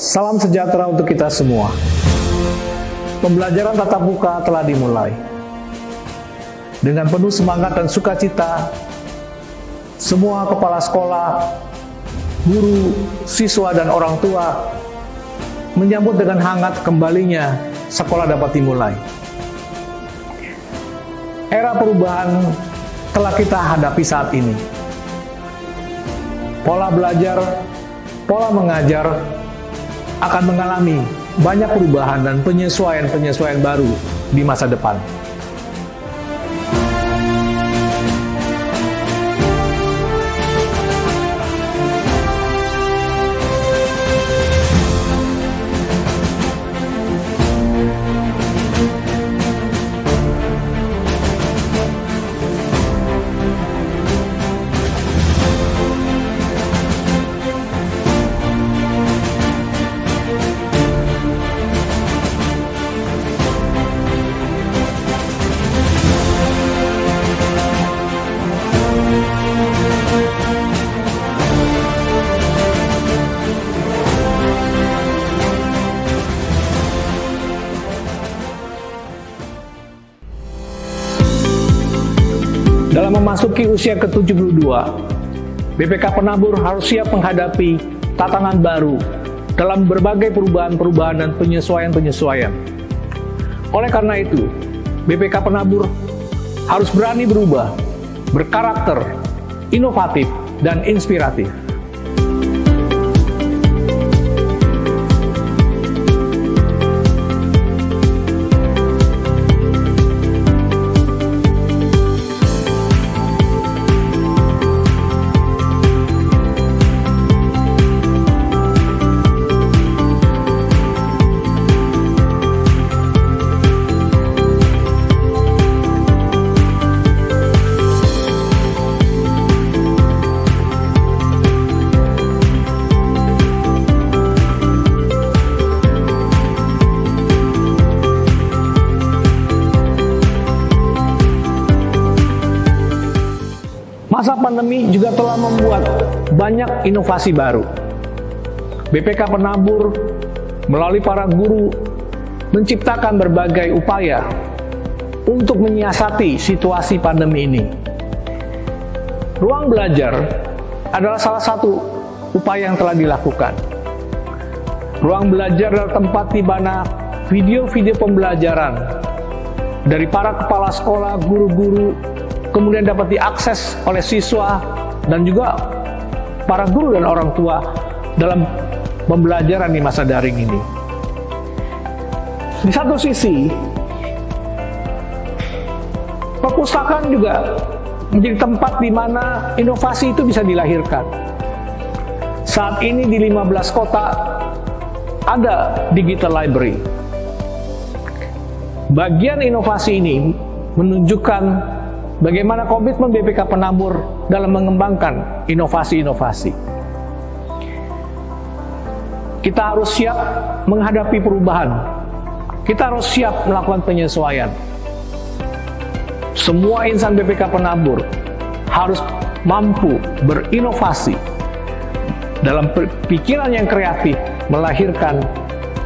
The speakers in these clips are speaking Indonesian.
Salam sejahtera untuk kita semua. Pembelajaran tatap muka telah dimulai. Dengan penuh semangat dan sukacita, semua kepala sekolah, guru, siswa, dan orang tua menyambut dengan hangat kembalinya sekolah dapat dimulai. Era perubahan telah kita hadapi saat ini. Pola belajar, pola mengajar akan mengalami banyak perubahan dan penyesuaian baru di masa depan. Dalam memasuki usia ke-72, BPK Penabur harus siap menghadapi tantangan baru dalam berbagai perubahan-perubahan dan penyesuaian-penyesuaian. Oleh karena itu, BPK Penabur harus berani berubah, berkarakter, inovatif, dan inspiratif. Masa pandemi juga telah membuat banyak inovasi baru. BPK Penabur melalui para guru menciptakan berbagai upaya untuk menyiasati situasi pandemi ini. Ruang belajar adalah salah satu upaya yang telah dilakukan. Ruang belajar adalah tempat di mana video-video pembelajaran dari para kepala sekolah, guru-guru, kemudian dapat diakses oleh siswa dan juga para guru dan orang tua dalam pembelajaran di masa daring ini. Di satu sisi, perpustakaan juga menjadi tempat di mana inovasi itu bisa dilahirkan. Saat ini di 15 kota ada digital library. Bagian inovasi ini menunjukkan bagaimana komitmen BPK Penabur dalam mengembangkan inovasi-inovasi. Kita harus siap menghadapi perubahan. Kita harus siap melakukan penyesuaian. Semua insan BPK Penabur harus mampu berinovasi dalam pikiran yang kreatif, melahirkan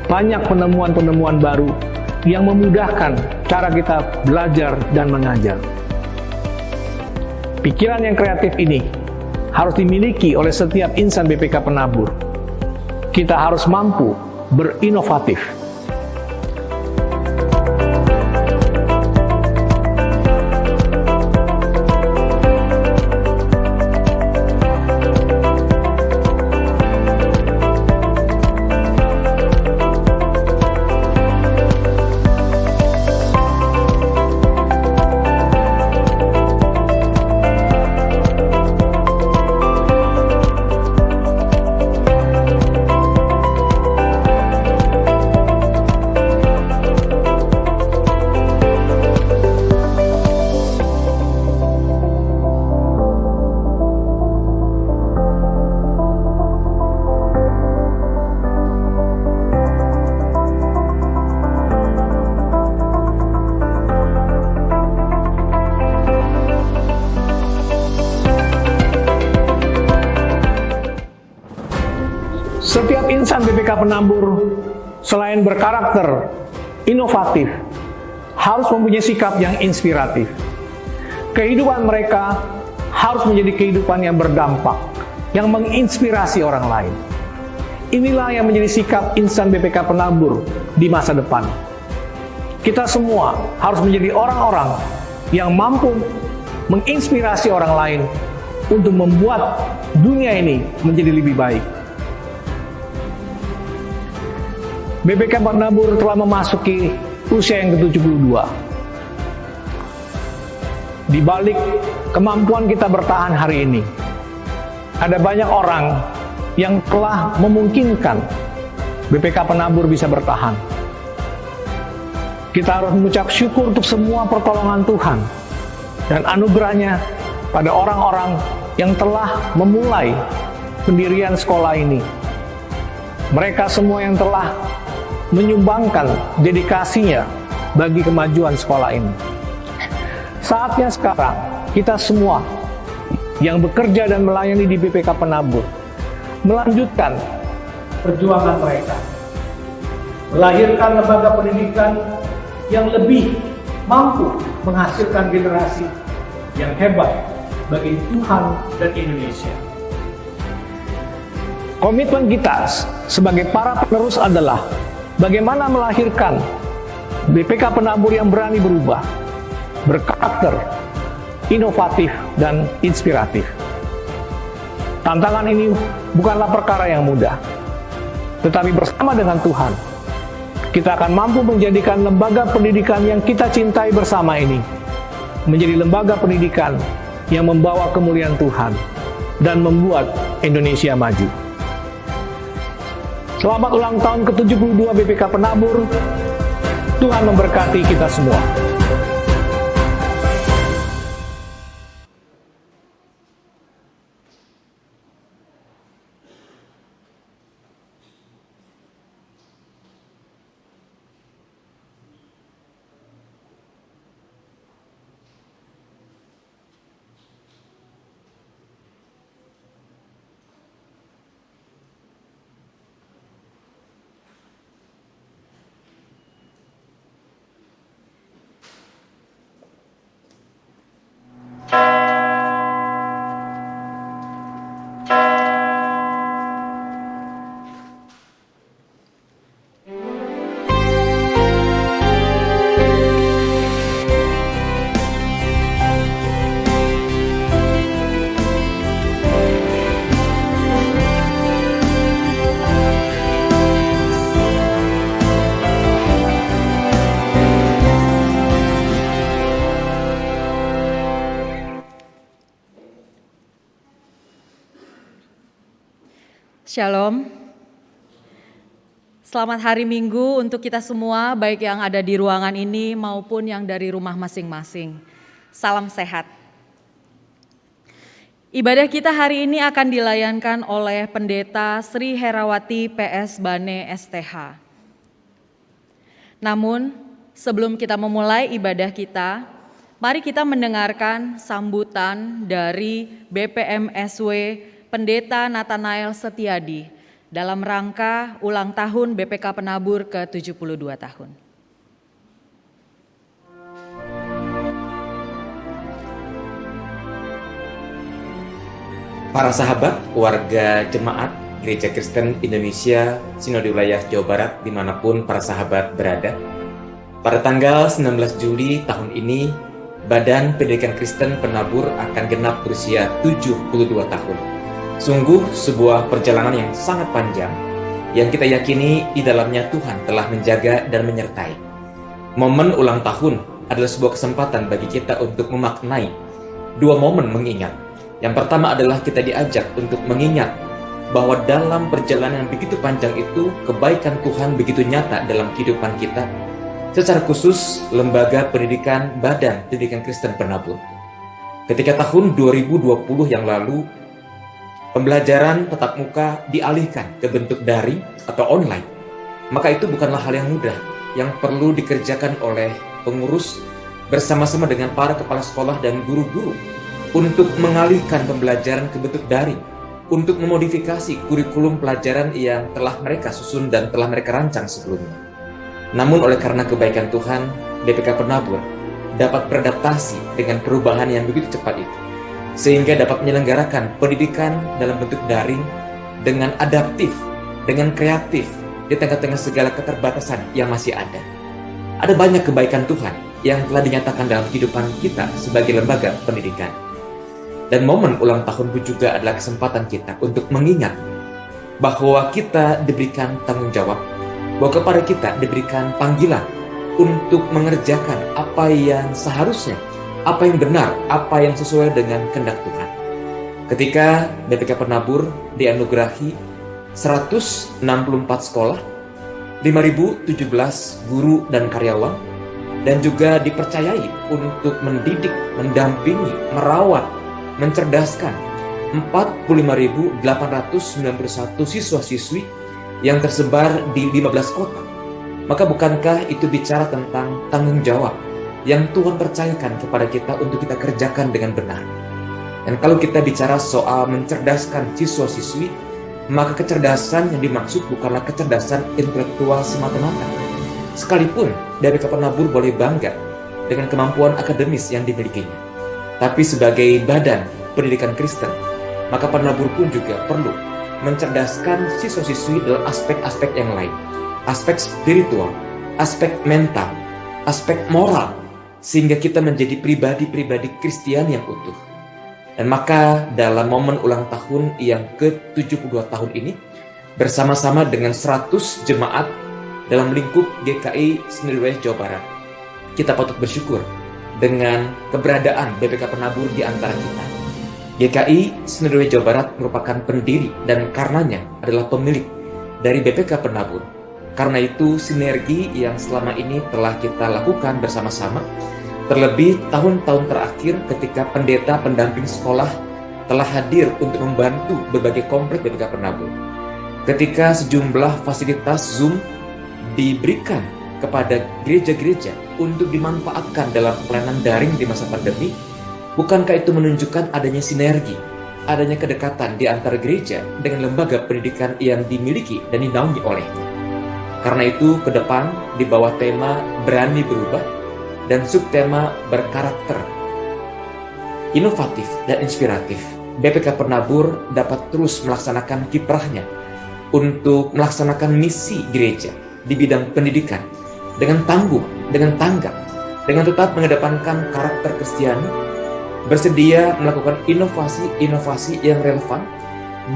banyak penemuan-penemuan baru yang memudahkan cara kita belajar dan mengajar. Pikiran yang kreatif ini harus dimiliki oleh setiap insan BPK Penabur. Kita harus mampu berinovatif. Setiap insan BPK Penabur selain berkarakter inovatif, harus mempunyai sikap yang inspiratif. Kehidupan mereka harus menjadi kehidupan yang berdampak, yang menginspirasi orang lain. Inilah yang menjadi sikap insan BPK Penabur di masa depan. Kita semua harus menjadi orang-orang yang mampu menginspirasi orang lain untuk membuat dunia ini menjadi lebih baik. BPK Penabur telah memasuki usia yang ke-72. Di balik kemampuan kita bertahan hari ini, ada banyak orang yang telah memungkinkan BPK Penabur bisa bertahan. Kita harus mengucap syukur untuk semua pertolongan Tuhan dan anugerahnya pada orang-orang yang telah memulai pendirian sekolah ini. Mereka semua yang telah menyumbangkan dedikasinya bagi kemajuan sekolah ini. Saatnya sekarang kita semua yang bekerja dan melayani di BPK Penabur melanjutkan perjuangan mereka, melahirkan lembaga pendidikan yang lebih mampu menghasilkan generasi yang hebat bagi Tuhan dan Indonesia. Komitmen kita sebagai para penerus adalah bagaimana melahirkan BPK Penabur yang berani berubah, berkarakter, inovatif, dan inspiratif. Tantangan ini bukanlah perkara yang mudah, tetapi bersama dengan Tuhan, kita akan mampu menjadikan lembaga pendidikan yang kita cintai bersama ini menjadi lembaga pendidikan yang membawa kemuliaan Tuhan dan membuat Indonesia maju. Selamat ulang tahun ke-72 BPK Penabur. Tuhan memberkati kita semua. Shalom. Selamat hari Minggu untuk kita semua, baik yang ada di ruangan ini maupun yang dari rumah masing-masing. Salam sehat. Ibadah kita hari ini akan dilayankan oleh Pendeta Sri Herawati PS Bane STH. Namun, sebelum kita memulai ibadah kita, mari kita mendengarkan sambutan dari BPMSW Pendeta Nathanael Setiadi dalam rangka ulang tahun BPK Penabur ke-72 tahun. Para sahabat, warga jemaat Gereja Kristen Indonesia Sinode Wilayah Jawa Barat dimanapun para sahabat berada, pada tanggal 19 Juli tahun ini, Badan Pendidikan Kristen Penabur akan genap berusia 72 tahun. Sungguh sebuah perjalanan yang sangat panjang, yang kita yakini di dalamnya Tuhan telah menjaga dan menyertai. Momen ulang tahun adalah sebuah kesempatan bagi kita untuk memaknai dua momen mengingat. Yang pertama adalah kita diajak untuk mengingat bahwa dalam perjalanan yang begitu panjang itu, kebaikan Tuhan begitu nyata dalam kehidupan kita, secara khusus Lembaga Pendidikan Badan Pendidikan Kristen Penabur. Ketika tahun 2020 yang lalu, pembelajaran tatap muka dialihkan ke bentuk daring atau online, maka itu bukanlah hal yang mudah yang perlu dikerjakan oleh pengurus bersama-sama dengan para kepala sekolah dan guru-guru untuk mengalihkan pembelajaran ke bentuk daring. untuk memodifikasi kurikulum pelajaran yang telah mereka susun dan telah mereka rancang sebelumnya. Namun oleh karena kebaikan Tuhan, BPK Penabur dapat beradaptasi dengan perubahan yang begitu cepat itu, sehingga dapat menyelenggarakan pendidikan dalam bentuk daring dengan adaptif, dengan kreatif, di tengah-tengah segala keterbatasan yang masih ada. Ada banyak kebaikan Tuhan yang telah dinyatakan dalam kehidupan kita sebagai lembaga pendidikan. Dan momen ulang tahun pun juga adalah kesempatan kita untuk mengingat bahwa kita diberikan tanggung jawab, bahwa kepada kita diberikan panggilan untuk mengerjakan apa yang seharusnya, apa yang benar, apa yang sesuai dengan kehendak Tuhan. Ketika BPK Penabur dianugerahi 164 sekolah, 5.017 guru dan karyawan, dan juga dipercayai untuk mendidik, mendampingi, merawat, mencerdaskan 45.891 siswa-siswi yang tersebar di 15 kota. Maka bukankah itu bicara tentang tanggung jawab yang Tuhan percayakan kepada kita untuk kita kerjakan dengan benar? Dan kalau kita bicara soal mencerdaskan siswa-siswi, maka kecerdasan yang dimaksud bukanlah kecerdasan intelektual semata-mata. Sekalipun BPK Penabur boleh bangga dengan kemampuan akademis yang dimilikinya, tapi sebagai badan pendidikan Kristen, maka Penabur pun juga perlu mencerdaskan siswa-siswi dalam aspek-aspek yang lain, aspek spiritual, aspek mental, aspek moral, sehingga kita menjadi pribadi-pribadi Kristian yang utuh. Dan maka dalam momen ulang tahun yang ke-72 tahun ini, bersama-sama dengan 100 jemaat dalam lingkup GKI Sinode Wilayah Jawa Barat, kita patut bersyukur dengan keberadaan BPK Penabur di antara kita. GKI Sinode Wilayah Jawa Barat merupakan pendiri dan karenanya adalah pemilik dari BPK Penabur. Karena itu sinergi yang selama ini telah kita lakukan bersama-sama, terlebih tahun-tahun terakhir ketika pendeta pendamping sekolah telah hadir untuk membantu berbagai komplek BPK Penabur. Ketika sejumlah fasilitas Zoom diberikan kepada gereja-gereja untuk dimanfaatkan dalam pelayanan daring di masa pandemi, bukankah itu menunjukkan adanya sinergi, adanya kedekatan di antara gereja dengan lembaga pendidikan yang dimiliki dan dinaungi olehnya? Karena itu ke depan di bawah tema berani berubah dan subtema berkarakter inovatif dan inspiratif, BPK Penabur dapat terus melaksanakan kiprahnya untuk melaksanakan misi gereja di bidang pendidikan dengan tangguh, dengan tanggap, dengan tetap mengedepankan karakter Kristiani, bersedia melakukan inovasi-inovasi yang relevan,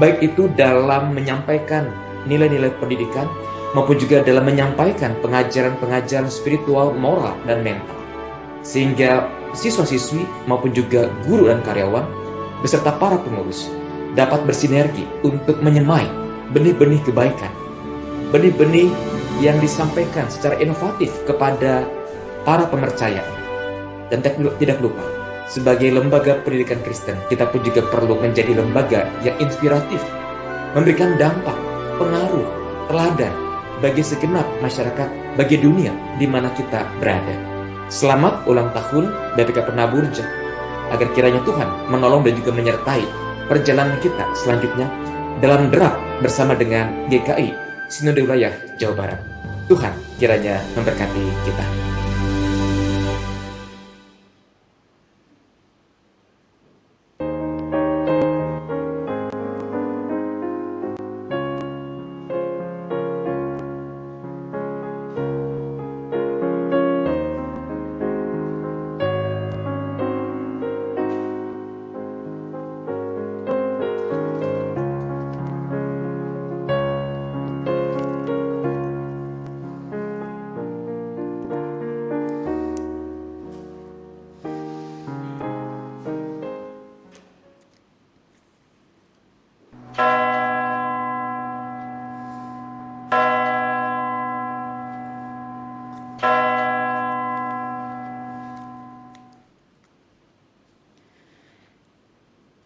baik itu dalam menyampaikan nilai-nilai pendidikan maupun juga dalam menyampaikan pengajaran-pengajaran spiritual, moral, dan mental. Sehingga siswa-siswi maupun juga guru dan karyawan beserta para pengurus dapat bersinergi untuk menyemai benih-benih kebaikan, benih-benih yang disampaikan secara inovatif kepada para pemercaya. Dan tidak lupa, sebagai lembaga pendidikan Kristen, kita pun juga perlu menjadi lembaga yang inspiratif, memberikan dampak, pengaruh, teladan bagi segenap masyarakat, bagi dunia di mana kita berada. Selamat ulang tahun BPK Penabur, agar kiranya Tuhan menolong dan juga menyertai perjalanan kita selanjutnya dalam derap bersama dengan GKI Sinode Wilayah Jawa Barat. Tuhan kiranya memberkati kita.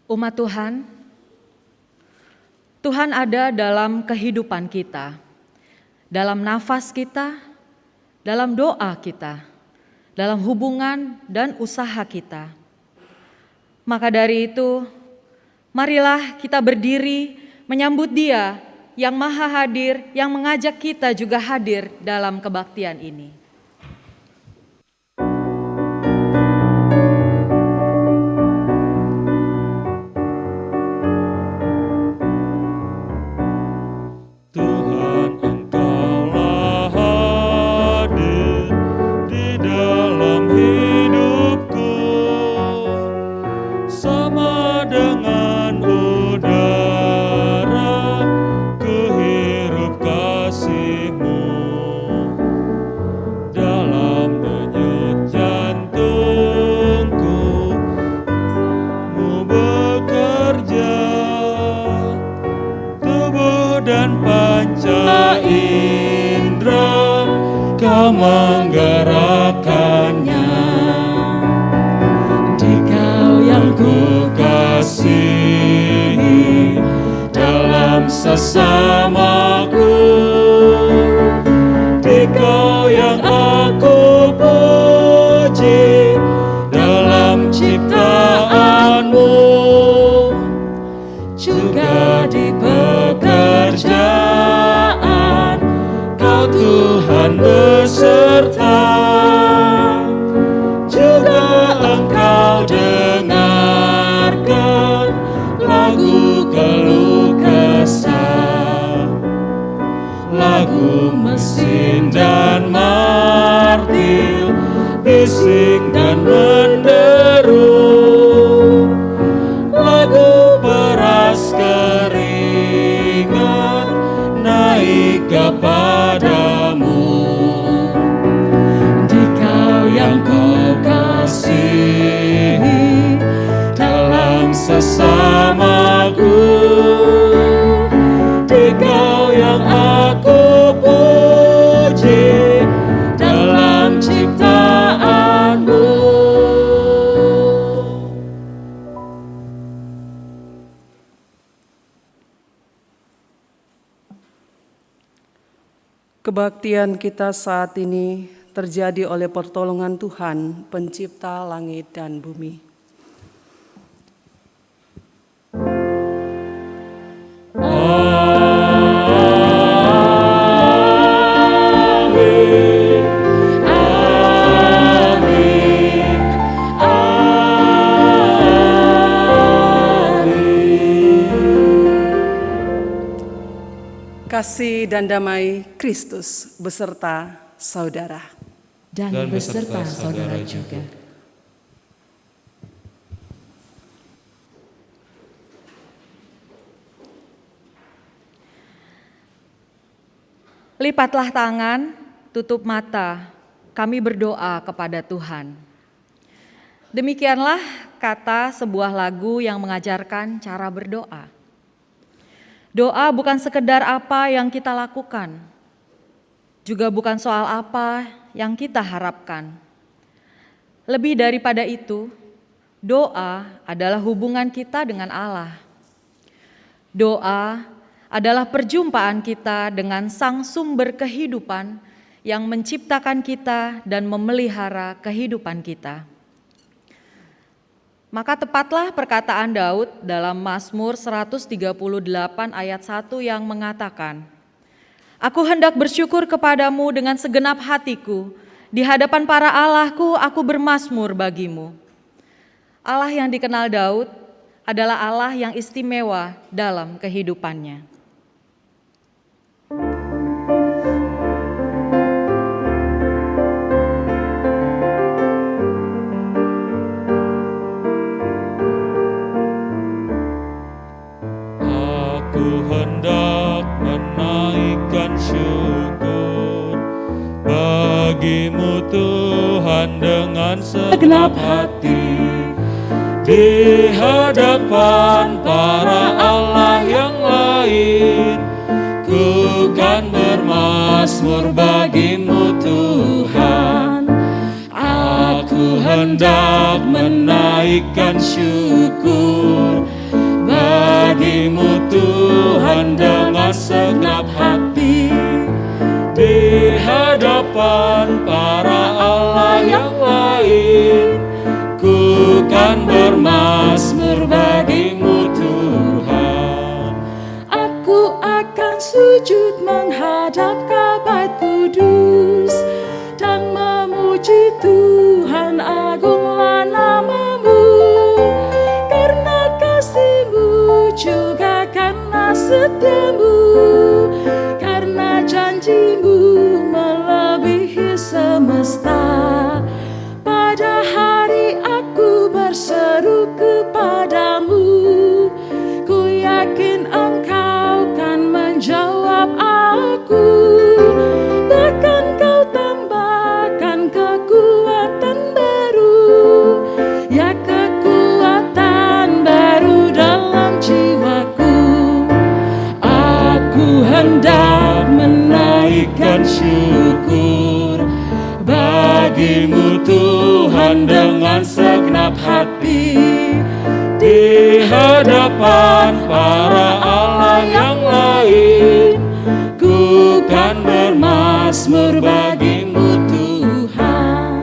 Umat Tuhan, Tuhan ada dalam kehidupan kita, dalam nafas kita, dalam doa kita, dalam hubungan dan usaha kita. Maka dari itu, Marilah kita berdiri menyambut Dia yang Maha Hadir, yang mengajak kita juga hadir dalam kebaktian ini. Tuhan, Engkaulah hadir di dalam hidupku, sama dengan udara ku hirup kasih-Mu. Dalam denyut jantungku Mu bekerja, tubuh dan panca indera Kau menggerakkannya. Dikau yang ku kasihi dalam sesamaku, Dikau yang aku puji dalam ciptaan-Mu, juga di pekerjaan Kau Tuhan beserta, juga Engkau dengarkan lagu keluh kesah, lagu mesin dan martil, bising dan menderu, lagu peras keringat naik kepadamu. Dikau yang Kau kasihi dalam sesamaku, Dikau yang aku puji dalam ciptaan-Mu. Kebaktian kita saat ini terjadi oleh pertolongan Tuhan, Pencipta langit dan bumi. Amin, amin, amin. Kasih dan damai Kristus beserta saudara. Dan beserta saudara juga. Lipatlah tangan, tutup mata, kami berdoa kepada Tuhan. Demikianlah kata sebuah lagu yang mengajarkan cara berdoa. Doa bukan sekedar apa yang kita lakukan, juga bukan soal apa yang kita harapkan. Lebih daripada itu, doa adalah hubungan kita dengan Allah. Doa adalah perjumpaan kita dengan Sang Sumber kehidupan yang menciptakan kita dan memelihara kehidupan kita. Maka tepatlah perkataan Daud dalam Mazmur 138 ayat 1 yang mengatakan, Aku hendak bersyukur kepadamu dengan segenap hatiku, di hadapan para allahku aku bermazmur bagimu. Allah yang dikenal Daud adalah Allah yang istimewa dalam kehidupannya. Aku hendak menaikkan syukur bagimu Tuhan dengan segenap hati, di hadapan para Allah yang lain. Ku kan bermazmur bagimu Tuhan. Aku hendak menaikkan syukur bagimu Tuhan dengan segenap hati, di hadapan para Allah yang lain. Ku kan bermazmur bagimu Tuhan. sujud menghadap Ka'bah kudus dan memuji Tuhan, agunglah nama-Mu, karena kasih-Mu juga karena setia-Mu, karena janji-Mu melebihi semesta. Pada hari aku berseru kepadamu, ku yakin Engkau kan menjawab aku. Bahkan Kau tambahkan kekuatan baru, ya kekuatan baru dalam jiwaku. Aku hendak menaikkan syukur bagi-Mu Tuhan dengan segenap hati, di hadapan para Allah yang lain, ku kan bermazmur bagi-Mu Tuhan.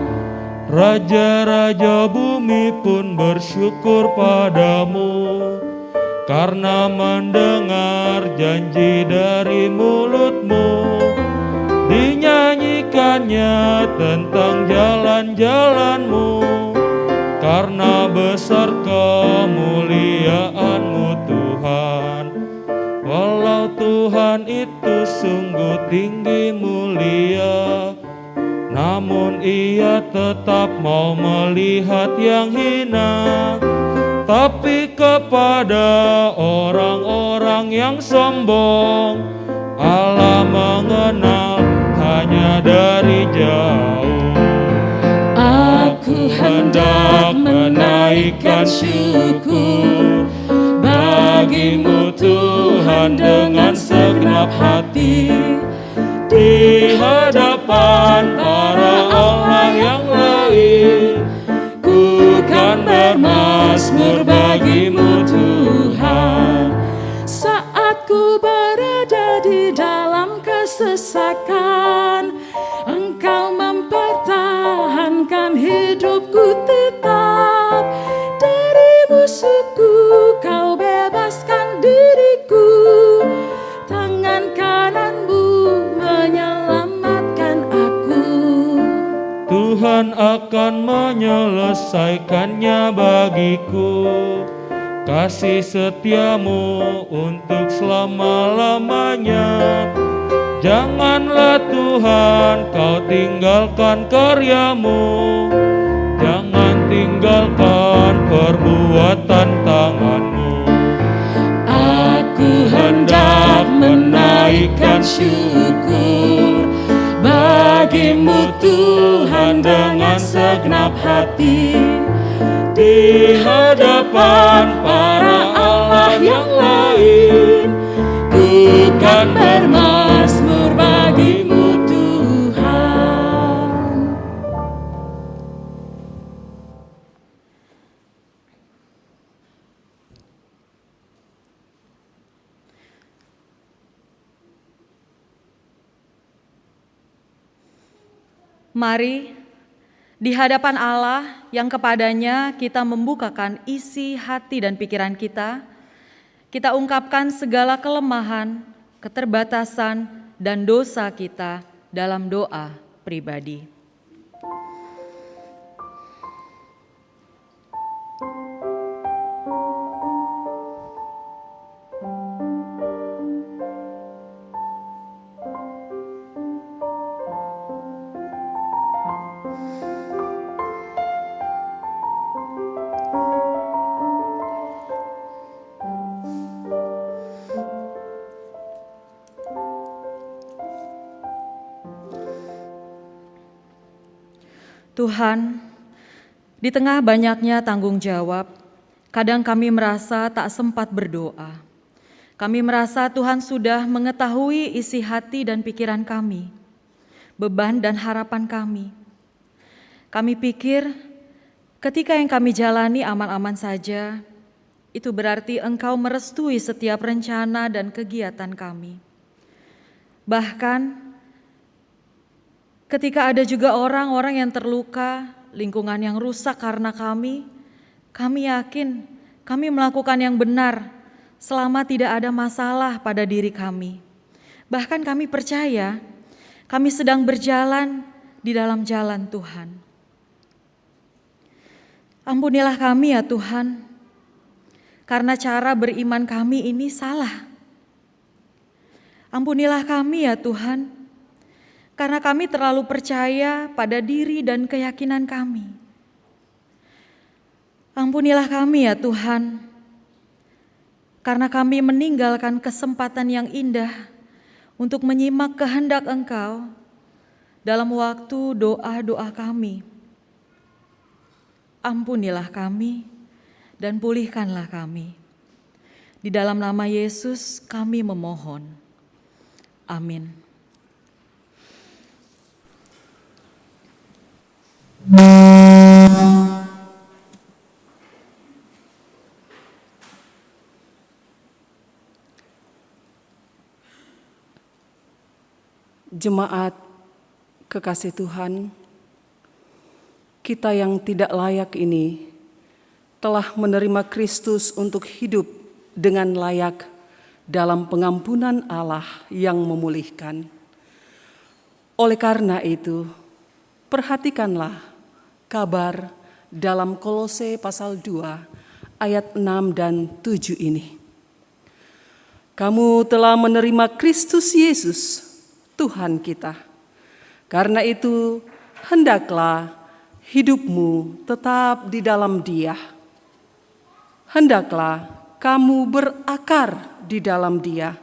Raja-raja bumi pun bersyukur padamu, karena mendengar janji dari mulut-Mu. Dinyanyikannya tentang jalan-jalan-Mu, karena besar kemuliaan-Mu Tuhan. Walau Tuhan itu sungguh tinggi mulia, namun Ia tetap mau melihat yang hina. Tapi kepada orang-orang yang sombong, Allah mengenal hanya dari jauh. Aku hendak menaikkan syukur bagi-Mu Tuhan dengan segenap hati, di hadapan para Allah yang lain, ku kan bermazmur bagi-Mu Tuhan. Saat ku berada di dalam kesesakan, Engkau mempertahankan hidupku tetap. Dari musuhku Kau bebaskan diriku, tangan kanan-Mu menyelamatkan aku. Tuhan akan menyelesaikannya bagiku, kasih setia-Mu untuk selama-lamanya. Janganlah Tuhan Kau tinggalkan karya-Mu, jangan tinggalkan perbuatan tangan-Mu. Aku hendak menaikkan syukur bagi-Mu Tuhan dengan segenap hati, di hadapan para Allah yang lain, ku kan bermazmur bagi-Mu Tuhan. Mari di hadapan Allah yang kepadanya kita membukakan isi hati dan pikiran kita, kita ungkapkan segala kelemahan, keterbatasan, dan dosa kita dalam doa pribadi. Tuhan, di tengah banyaknya tanggung jawab, kadang kami merasa tak sempat berdoa. Kami merasa Tuhan sudah mengetahui isi hati dan pikiran kami, beban dan harapan kami. Kami pikir ketika yang kami jalani aman-aman saja, itu berarti Engkau merestui setiap rencana dan kegiatan kami. Bahkan ketika ada juga orang-orang yang terluka, lingkungan yang rusak karena kami yakin kami melakukan yang benar selama tidak ada masalah pada diri kami. Bahkan kami percaya kami sedang berjalan di dalam jalan Tuhan. Ampunilah kami ya Tuhan, karena cara beriman kami ini salah. Ampunilah kami ya Tuhan, karena kami terlalu percaya pada diri dan keyakinan kami. Ampunilah kami ya Tuhan, karena kami meninggalkan kesempatan yang indah untuk menyimak kehendak Engkau dalam waktu doa-doa kami. Ampunilah kami dan pulihkanlah kami. Di dalam nama Yesus kami memohon. Amin. Jemaat kekasih Tuhan, kita yang tidak layak ini telah menerima Kristus untuk hidup dengan layak dalam pengampunan Allah yang memulihkan. Oleh karena itu, perhatikanlah kabar dalam Kolose pasal 2 ayat 6 dan 7 ini. Kamu telah menerima Kristus Yesus, Tuhan kita. Karena itu, hendaklah hidupmu tetap di dalam Dia. Hendaklah kamu berakar di dalam Dia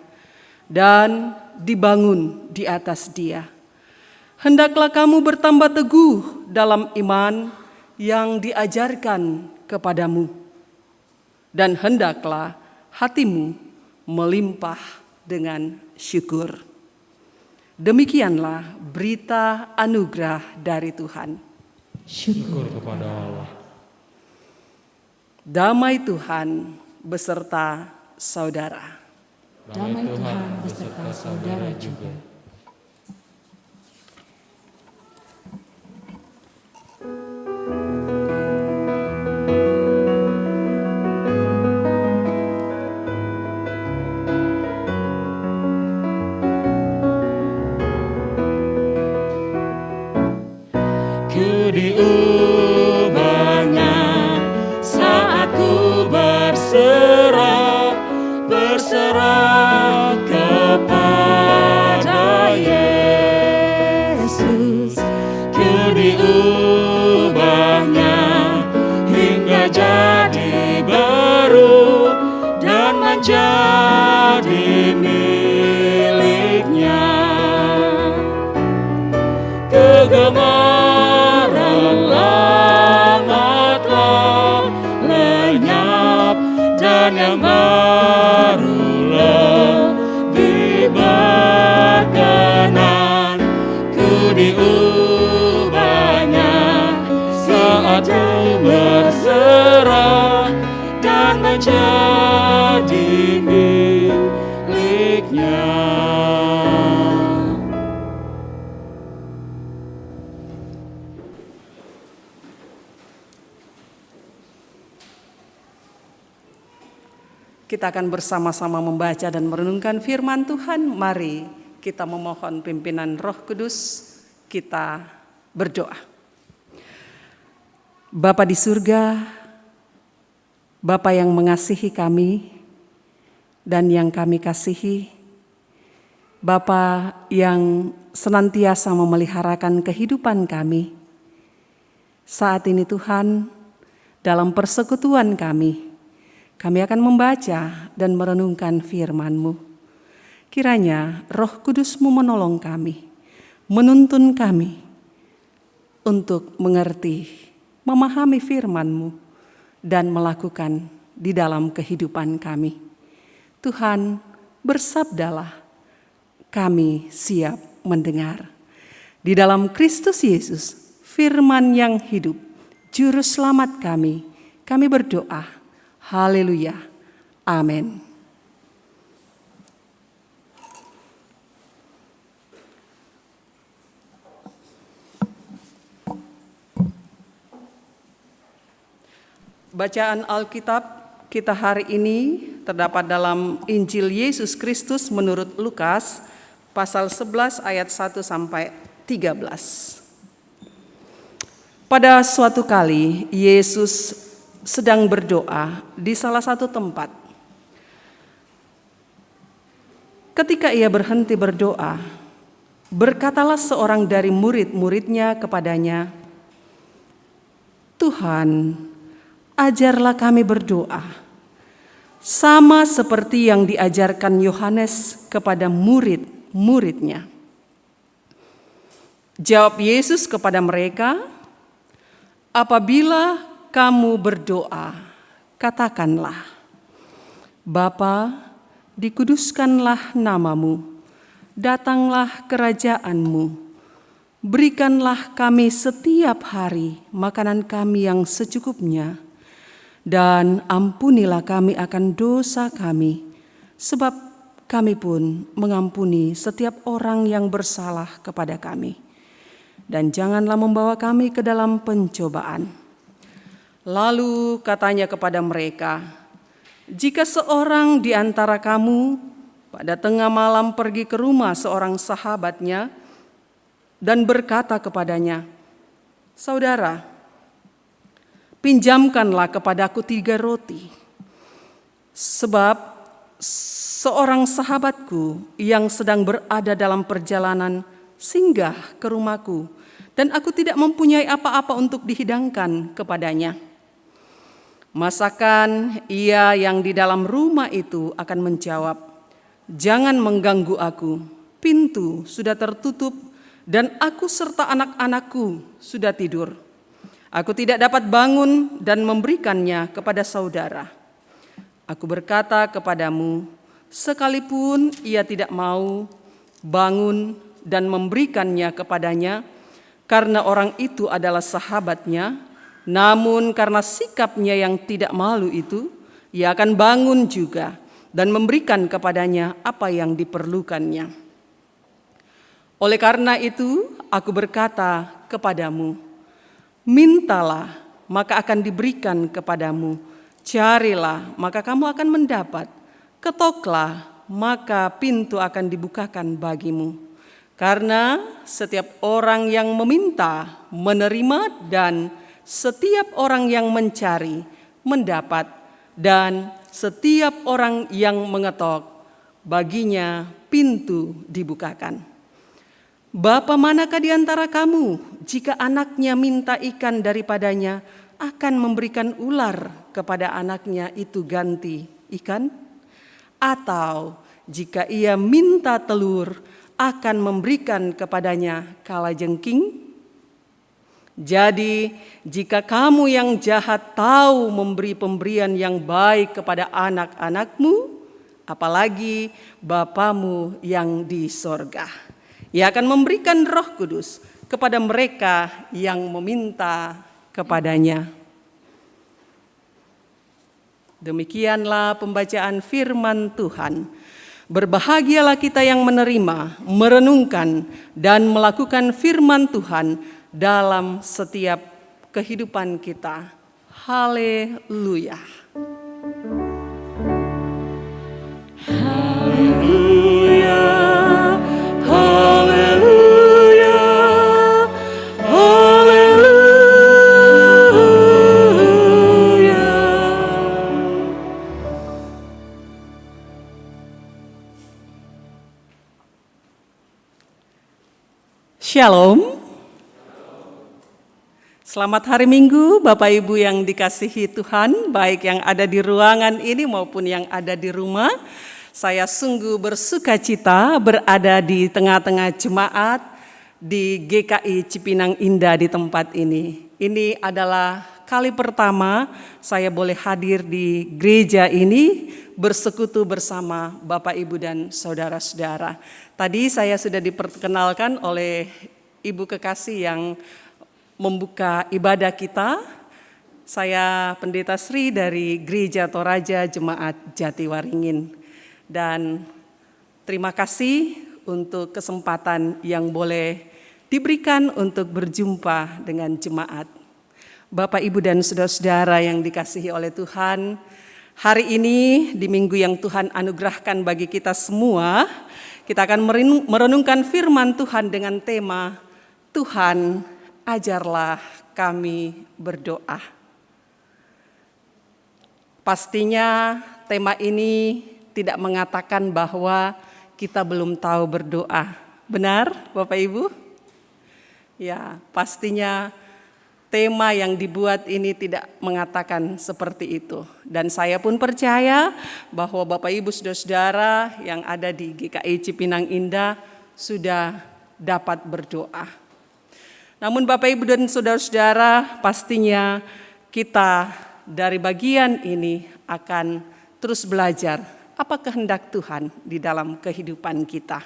dan dibangun di atas Dia. Hendaklah kamu bertambah teguh dalam iman yang diajarkan kepadamu. Dan hendaklah hatimu melimpah dengan syukur. Demikianlah berita anugerah dari Tuhan. Syukur kepada Allah. Damai Tuhan beserta saudara. Damai Tuhan beserta saudara juga. Diubahnya saat ku berserah kepada Yesus. Ku diubahnya hingga jadi baru dan menjadi miliknya. Kegemaran lama telah lenyap dan yang baru lebih berkenan. Ku diubahnya saat ku berserah dan menjadi miliknya. Kita akan bersama-sama membaca dan merenungkan firman Tuhan. Mari kita memohon pimpinan Roh Kudus. Kita berdoa. Bapa di surga, Bapa yang mengasihi kami dan yang kami kasihi, Bapa yang senantiasa memeliharakan kehidupan kami. Saat ini Tuhan, dalam persekutuan kami akan membaca dan merenungkan firman-Mu. Kiranya Roh Kudus-Mu menolong kami, menuntun kami untuk mengerti, memahami firman-Mu, dan melakukan di dalam kehidupan kami. Tuhan, bersabdalah, kami siap mendengar. Di dalam Kristus Yesus, firman yang hidup, Juru Selamat kami berdoa. Haleluya. Amin. Bacaan Alkitab kita hari ini terdapat dalam Injil Yesus Kristus menurut Lukas pasal 11 ayat 1 sampai 13. Pada suatu kali Yesus sedang berdoa di salah satu tempat. Ketika ia berhenti berdoa, berkatalah seorang dari murid-muridnya kepadanya, "Tuhan, ajarlah kami berdoa, sama seperti yang diajarkan Yohanes kepada murid-muridnya." Jawab Yesus kepada mereka, "Apabila kamu berdoa, katakanlah, Bapa, dikuduskanlah namamu, datanglah kerajaanmu, berikanlah kami setiap hari makanan kami yang secukupnya, dan ampunilah kami akan dosa kami, sebab kami pun mengampuni setiap orang yang bersalah kepada kami. Dan janganlah membawa kami ke dalam pencobaan." Lalu katanya kepada mereka, "Jika seorang di antara kamu pada tengah malam pergi ke rumah seorang sahabatnya dan berkata kepadanya, 'Saudara, pinjamkanlah kepadaku 3 roti, sebab seorang sahabatku yang sedang berada dalam perjalanan singgah ke rumahku, dan aku tidak mempunyai apa-apa untuk dihidangkan kepadanya.' Masakan ia yang di dalam rumah itu akan menjawab, 'Jangan mengganggu aku, pintu sudah tertutup dan aku serta anak-anakku sudah tidur. Aku tidak dapat bangun dan memberikannya kepada saudara.' Aku berkata kepadamu, sekalipun ia tidak mau bangun dan memberikannya kepadanya, karena orang itu adalah sahabatnya, namun karena sikapnya yang tidak malu itu, ia akan bangun juga dan memberikan kepadanya apa yang diperlukannya. Oleh karena itu, aku berkata kepadamu, mintalah, maka akan diberikan kepadamu. Carilah, maka kamu akan mendapat. Ketoklah, maka pintu akan dibukakan bagimu. Karena setiap orang yang meminta, menerima, dan setiap orang yang mencari, mendapat. Dan setiap orang yang mengetok, baginya pintu dibukakan. Bapa manakah di antara kamu, jika anaknya minta ikan daripadanya, akan memberikan ular kepada anaknya itu ganti ikan? Atau jika ia minta telur, akan memberikan kepadanya kalajengking? Jadi jika kamu yang jahat tahu memberi pemberian yang baik kepada anak-anakmu, apalagi Bapamu yang di sorga. Ia akan memberikan Roh Kudus kepada mereka yang meminta kepadanya. Demikianlah pembacaan firman Tuhan. Berbahagialah kita yang menerima, merenungkan, dan melakukan firman Tuhan dalam setiap kehidupan kita. Haleluya. Haleluya, haleluya, haleluya. Shalom. Selamat hari Minggu Bapak Ibu yang dikasihi Tuhan, baik yang ada di ruangan ini maupun yang ada di rumah. Saya sungguh bersuka cita berada di tengah-tengah jemaat di GKI Cipinang Indah di tempat ini. Ini adalah kali pertama saya boleh hadir di gereja ini bersekutu bersama Bapak Ibu dan saudara-saudara. Tadi saya sudah diperkenalkan oleh Ibu Kekasih yang membuka ibadah kita. Saya Pendeta Sri dari Gereja Toraja Jemaat Jatiwaringin. Dan terima kasih untuk kesempatan yang boleh diberikan untuk berjumpa dengan jemaat. Bapak, Ibu, dan saudara-saudara yang dikasihi oleh Tuhan, hari ini di minggu yang Tuhan anugerahkan bagi kita semua, Kita akan merenungkan firman Tuhan dengan tema Tuhan, ajarlah kami berdoa. Pastinya tema ini tidak mengatakan bahwa kita belum tahu berdoa. Benar, Bapak Ibu? Ya, pastinya tema yang dibuat ini tidak mengatakan seperti itu. Dan saya pun percaya bahwa Bapak Ibu saudara-saudara yang ada di GKI Cipinang Indah sudah dapat berdoa. Namun Bapak Ibu dan saudara-saudara, pastinya kita dari bagian ini akan terus belajar apa kehendak Tuhan di dalam kehidupan kita.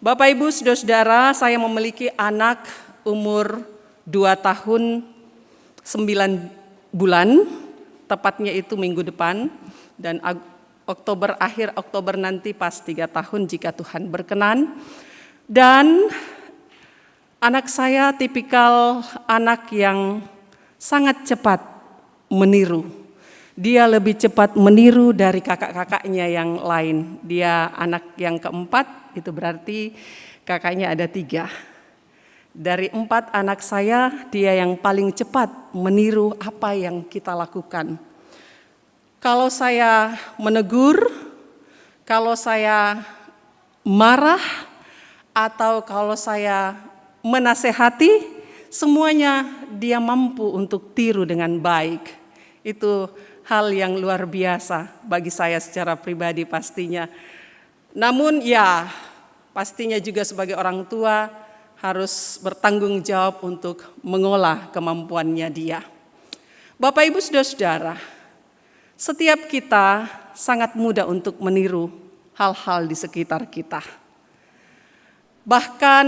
Bapak Ibu saudara-saudara, saya memiliki anak umur 2 tahun 9 bulan, tepatnya itu minggu depan, dan akhir Oktober nanti pas 3 tahun jika Tuhan berkenan. Dan anak saya tipikal anak yang sangat cepat meniru. Dia lebih cepat meniru dari kakak-kakaknya yang lain. Dia anak yang keempat, itu berarti kakaknya ada 3. Dari 4 anak saya, dia yang paling cepat meniru apa yang kita lakukan. Kalau saya menegur, kalau saya marah, atau kalau saya menasehati, semuanya dia mampu untuk tiru dengan baik. Itu hal yang luar biasa bagi saya secara pribadi pastinya. Namun ya, pastinya juga sebagai orang tua harus bertanggung jawab untuk mengolah kemampuannya dia. Bapak Ibu saudara-saudara, setiap kita sangat mudah untuk meniru hal-hal di sekitar kita. Bahkan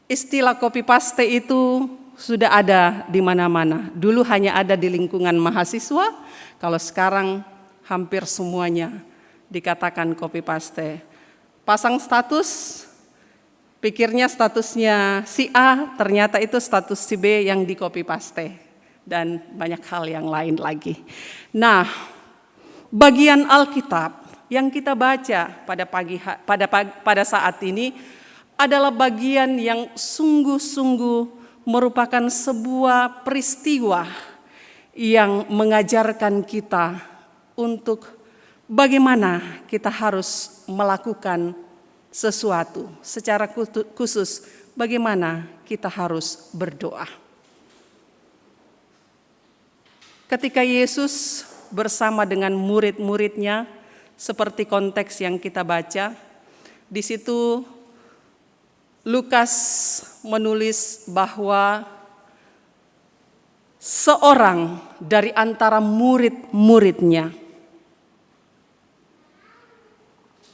istilah copy paste itu sudah ada di mana-mana. Dulu hanya ada di lingkungan mahasiswa, kalau sekarang hampir semuanya dikatakan copy paste. Pasang status, pikirnya statusnya si A, ternyata itu status si B yang di copy paste. Dan banyak hal yang lain lagi. Nah, bagian Alkitab yang kita baca pada saat ini adalah bagian yang sungguh-sungguh merupakan sebuah peristiwa yang mengajarkan kita untuk bagaimana kita harus melakukan sesuatu. Secara khusus, bagaimana kita harus berdoa. Ketika Yesus bersama dengan murid-muridnya, seperti konteks yang kita baca, di situ Lukas menulis bahwa seorang dari antara murid-muridnya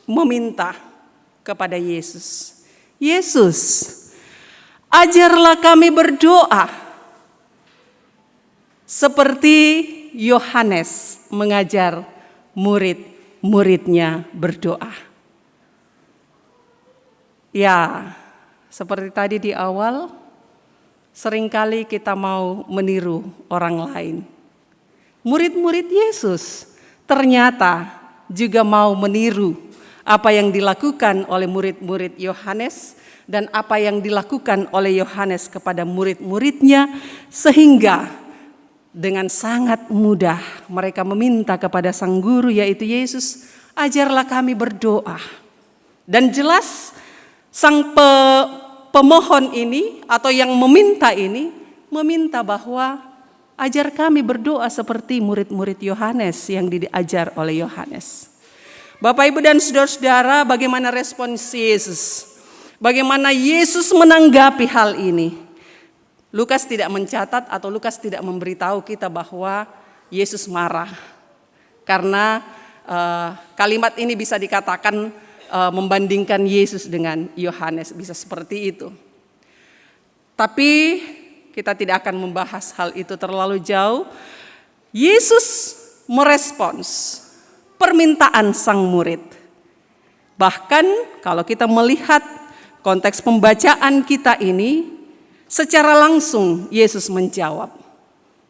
meminta kepada Yesus, "Yesus, ajarlah kami berdoa seperti Yohanes mengajar murid-muridnya berdoa." Ya, seperti tadi di awal, seringkali kita mau meniru orang lain. Murid-murid Yesus ternyata juga mau meniru apa yang dilakukan oleh murid-murid Yohanes dan apa yang dilakukan oleh Yohanes kepada murid-muridnya, sehingga dengan sangat mudah mereka meminta kepada sang guru yaitu Yesus, "Ajarlah kami berdoa." Dan jelas sang pemohon ini atau yang meminta ini meminta bahwa ajar kami berdoa seperti murid-murid Yohanes yang diajar oleh Yohanes. Bapak Ibu dan saudara-saudara, bagaimana respons Yesus? Bagaimana Yesus menanggapi hal ini? Lukas tidak mencatat atau Lukas tidak memberitahu kita bahwa Yesus marah. Karena kalimat ini bisa dikatakan membandingkan Yesus dengan Yohanes, bisa seperti itu. Tapi kita tidak akan membahas hal itu terlalu jauh. Yesus merespons permintaan sang murid. Bahkan kalau kita melihat konteks pembacaan kita ini, secara langsung Yesus menjawab.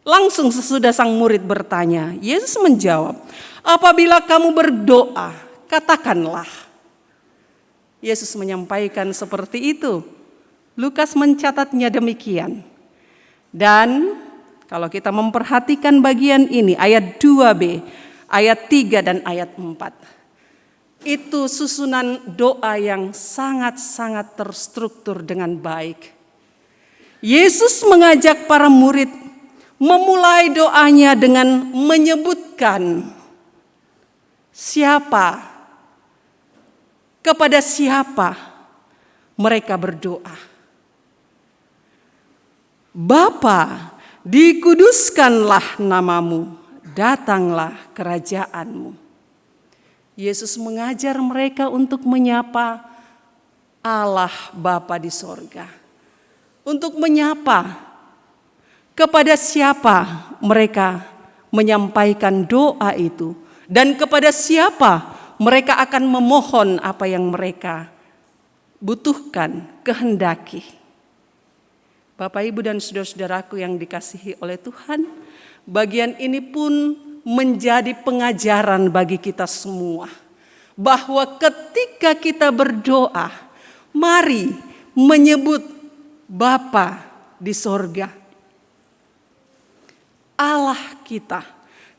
Langsung sesudah sang murid bertanya, Yesus menjawab, "Apabila kamu berdoa, katakanlah." Yesus menyampaikan seperti itu. Lukas mencatatnya demikian. Dan kalau kita memperhatikan bagian ini, ayat 2b, ayat 3 dan ayat 4. Itu susunan doa yang sangat-sangat terstruktur dengan baik. Yesus mengajak para murid memulai doanya dengan menyebutkan kepada siapa mereka berdoa. Bapa, dikuduskanlah namamu, datanglah kerajaanmu. Yesus mengajar mereka untuk menyapa Allah Bapa di sorga. Untuk menyapa kepada siapa mereka menyampaikan doa itu. Dan kepada siapa mereka akan memohon apa yang mereka butuhkan, kehendaki. Bapak, Ibu, dan saudara-saudaraku yang dikasihi oleh Tuhan, bagian ini pun menjadi pengajaran bagi kita semua. Bahwa ketika kita berdoa, mari menyebut Bapa di sorga. Allah kita,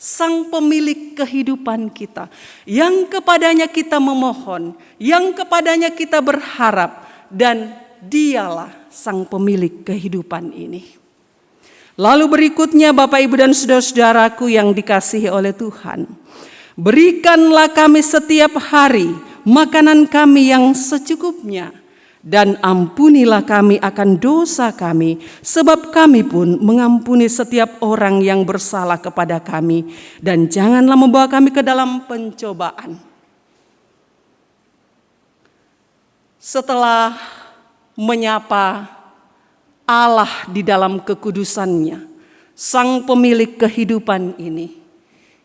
Sang pemilik kehidupan kita, yang kepadanya kita memohon, yang kepadanya kita berharap, dan Dialah Sang pemilik kehidupan ini. Lalu berikutnya Bapak, Ibu, dan saudara-saudaraku yang dikasihi oleh Tuhan, berikanlah kami setiap hari makanan kami yang secukupnya, dan ampunilah kami akan dosa kami, sebab kami pun mengampuni setiap orang yang bersalah kepada kami, dan janganlah membawa kami ke dalam pencobaan. Setelah menyapa Allah di dalam kekudusannya, Sang pemilik kehidupan ini,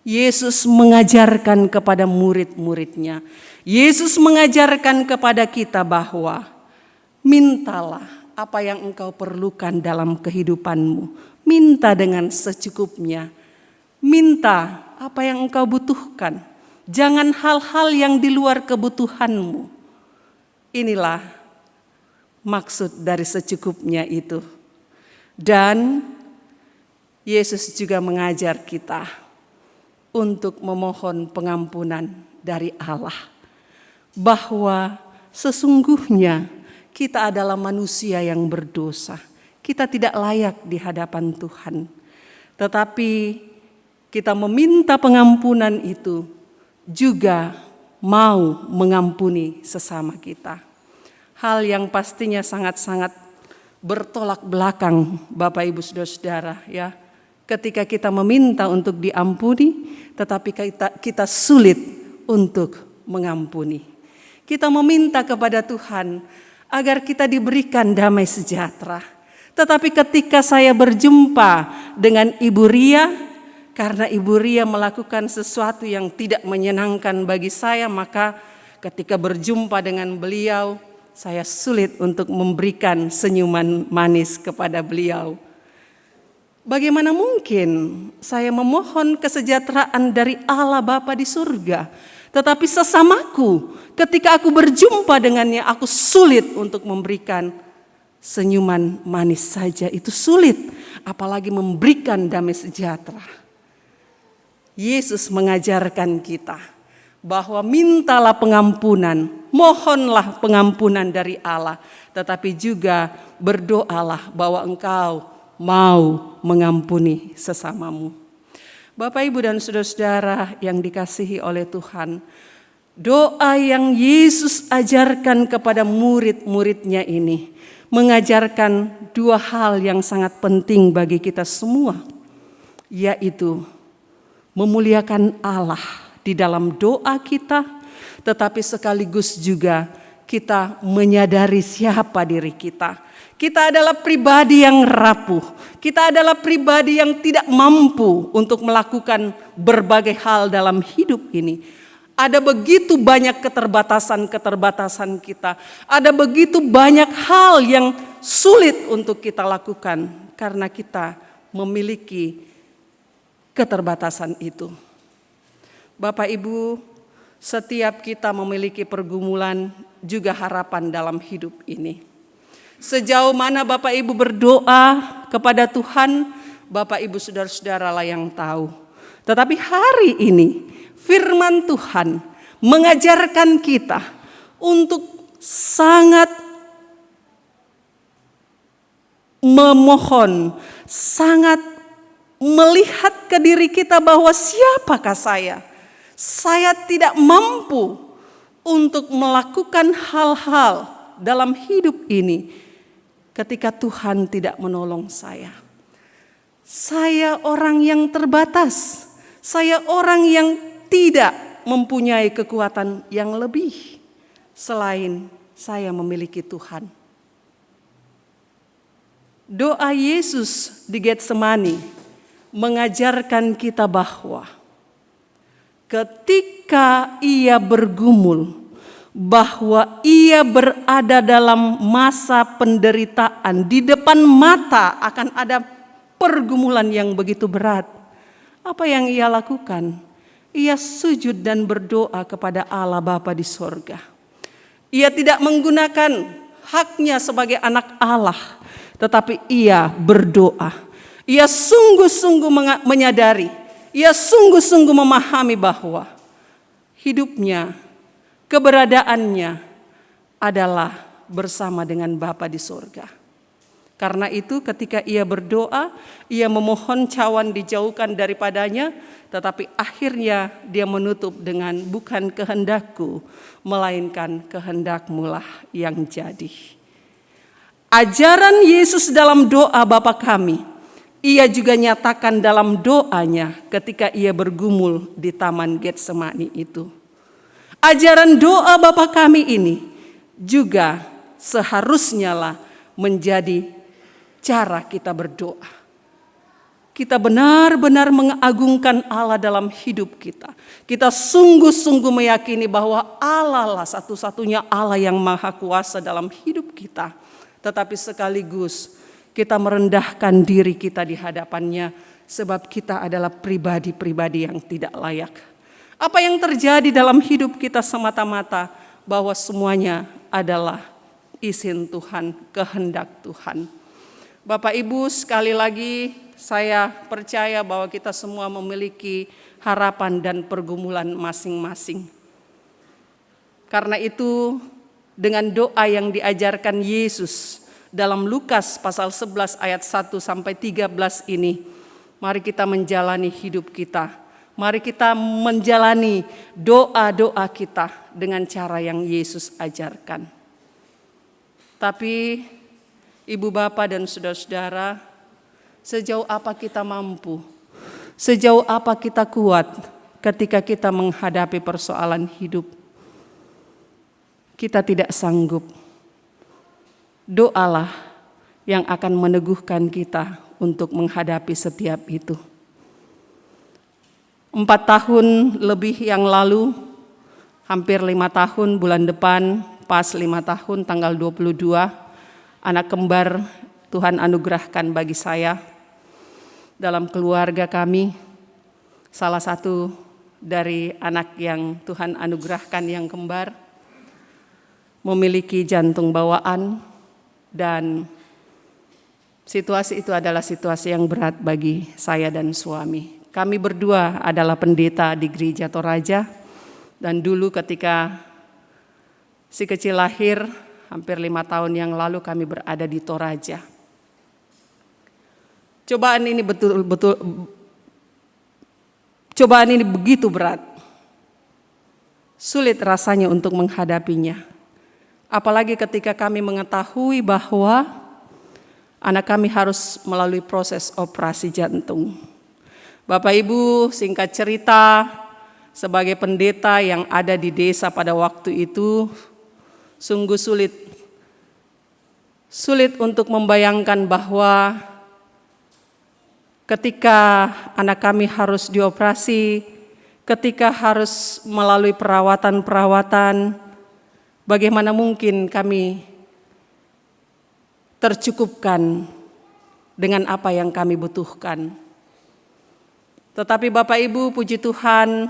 Yesus mengajarkan kepada murid-muridnya, Yesus mengajarkan kepada kita bahwa mintalah apa yang engkau perlukan dalam kehidupanmu. Minta dengan secukupnya. Minta apa yang engkau butuhkan. Jangan hal-hal yang di luar kebutuhanmu. Inilah maksud dari secukupnya itu. Dan Yesus juga mengajar kita untuk memohon pengampunan dari Allah. Bahwa sesungguhnya kita adalah manusia yang berdosa. Kita tidak layak di hadapan Tuhan. Tetapi kita meminta pengampunan itu juga mau mengampuni sesama kita. Hal yang pastinya sangat-sangat bertolak belakang Bapak, Ibu, saudara-saudara, ya. Ketika kita meminta untuk diampuni, tetapi kita sulit untuk mengampuni. Kita meminta kepada Tuhan agar kita diberikan damai sejahtera. Tetapi ketika saya berjumpa dengan Ibu Ria, karena Ibu Ria melakukan sesuatu yang tidak menyenangkan bagi saya, maka ketika berjumpa dengan beliau, saya sulit untuk memberikan senyuman manis kepada beliau. Bagaimana mungkin saya memohon kesejahteraan dari Allah Bapa di surga, tetapi sesamaku ketika aku berjumpa dengannya, aku sulit untuk memberikan senyuman manis saja. Itu sulit, apalagi memberikan damai sejahtera. Yesus mengajarkan kita bahwa mintalah pengampunan, mohonlah pengampunan dari Allah, tetapi juga berdoalah bahwa engkau mau mengampuni sesamamu. Bapak, Ibu, dan saudara-saudara yang dikasihi oleh Tuhan, doa yang Yesus ajarkan kepada murid-muridnya ini mengajarkan dua hal yang sangat penting bagi kita semua, yaitu memuliakan Allah di dalam doa kita, tetapi sekaligus juga kita menyadari siapa diri kita. Kita adalah pribadi yang rapuh. Kita adalah pribadi yang tidak mampu untuk melakukan berbagai hal dalam hidup ini. Ada begitu banyak keterbatasan-keterbatasan kita. Ada begitu banyak hal yang sulit untuk kita lakukan karena kita memiliki keterbatasan itu. Bapak, Ibu, setiap kita memiliki pergumulan juga harapan dalam hidup ini. Sejauh mana Bapak Ibu berdoa kepada Tuhan, Bapak Ibu saudara-saudara lah yang tahu. Tetapi hari ini firman Tuhan mengajarkan kita untuk sangat memohon, sangat melihat ke diri kita bahwa siapakah saya? Saya tidak mampu untuk melakukan hal-hal dalam hidup ini ketika Tuhan tidak menolong saya. Saya orang yang terbatas. Saya orang yang tidak mempunyai kekuatan yang lebih selain saya memiliki Tuhan. Doa Yesus di Getsemani mengajarkan kita bahwa ketika ia bergumul, bahwa ia berada dalam masa penderitaan, di depan mata akan ada pergumulan yang begitu berat. Apa yang ia lakukan? Ia sujud dan berdoa kepada Allah Bapa di sorga. Ia tidak menggunakan haknya sebagai anak Allah, tetapi ia berdoa. Ia sungguh-sungguh menyadari, ia sungguh-sungguh memahami bahwa hidupnya, keberadaannya adalah bersama dengan Bapa di sorga. Karena itu ketika ia berdoa, ia memohon cawan dijauhkan daripadanya, tetapi akhirnya dia menutup dengan bukan kehendakku, melainkan kehendak-Mu lah yang jadi. Ajaran Yesus dalam doa Bapa kami, ia juga nyatakan dalam doanya ketika ia bergumul di Taman Getsemani itu. Ajaran doa Bapa kami ini juga seharusnya lah menjadi cara kita berdoa. Kita benar-benar mengagungkan Allah dalam hidup kita. Kita sungguh-sungguh meyakini bahwa Allah lah satu-satunya Allah yang maha kuasa dalam hidup kita. Tetapi sekaligus kita merendahkan diri kita di hadapannya, sebab kita adalah pribadi-pribadi yang tidak layak. Apa yang terjadi dalam hidup kita semata-mata bahwa semuanya adalah izin Tuhan, kehendak Tuhan. Bapak Ibu, sekali lagi saya percaya bahwa kita semua memiliki harapan dan pergumulan masing-masing. Karena itu dengan doa yang diajarkan Yesus dalam Lukas pasal 11 ayat 1 sampai 13 ini, mari kita menjalani hidup kita. Mari kita menjalani doa-doa kita dengan cara yang Yesus ajarkan. Tapi Ibu Bapak dan saudara-saudara, sejauh apa kita mampu, sejauh apa kita kuat ketika kita menghadapi persoalan hidup, kita tidak sanggup. Doalah yang akan meneguhkan kita untuk menghadapi setiap itu. 4 tahun lebih yang lalu, hampir 5 tahun bulan depan, pas 5 tahun tanggal 22, anak kembar Tuhan anugerahkan bagi saya. Dalam keluarga kami, salah satu dari anak yang Tuhan anugerahkan yang kembar, memiliki jantung bawaan, dan situasi itu adalah situasi yang berat bagi saya dan suami. Kami berdua adalah pendeta di Gereja Toraja, dan dulu ketika si kecil lahir, hampir 5 tahun yang lalu kami berada di Toraja. Cobaan ini begitu berat. Sulit rasanya untuk menghadapinya. Apalagi ketika kami mengetahui bahwa anak kami harus melalui proses operasi jantung. Bapak Ibu, singkat cerita, sebagai pendeta yang ada di desa pada waktu itu, sungguh sulit untuk membayangkan bahwa ketika anak kami harus dioperasi, ketika harus melalui perawatan-perawatan, bagaimana mungkin kami tercukupkan dengan apa yang kami butuhkan. Tetapi Bapak Ibu, puji Tuhan,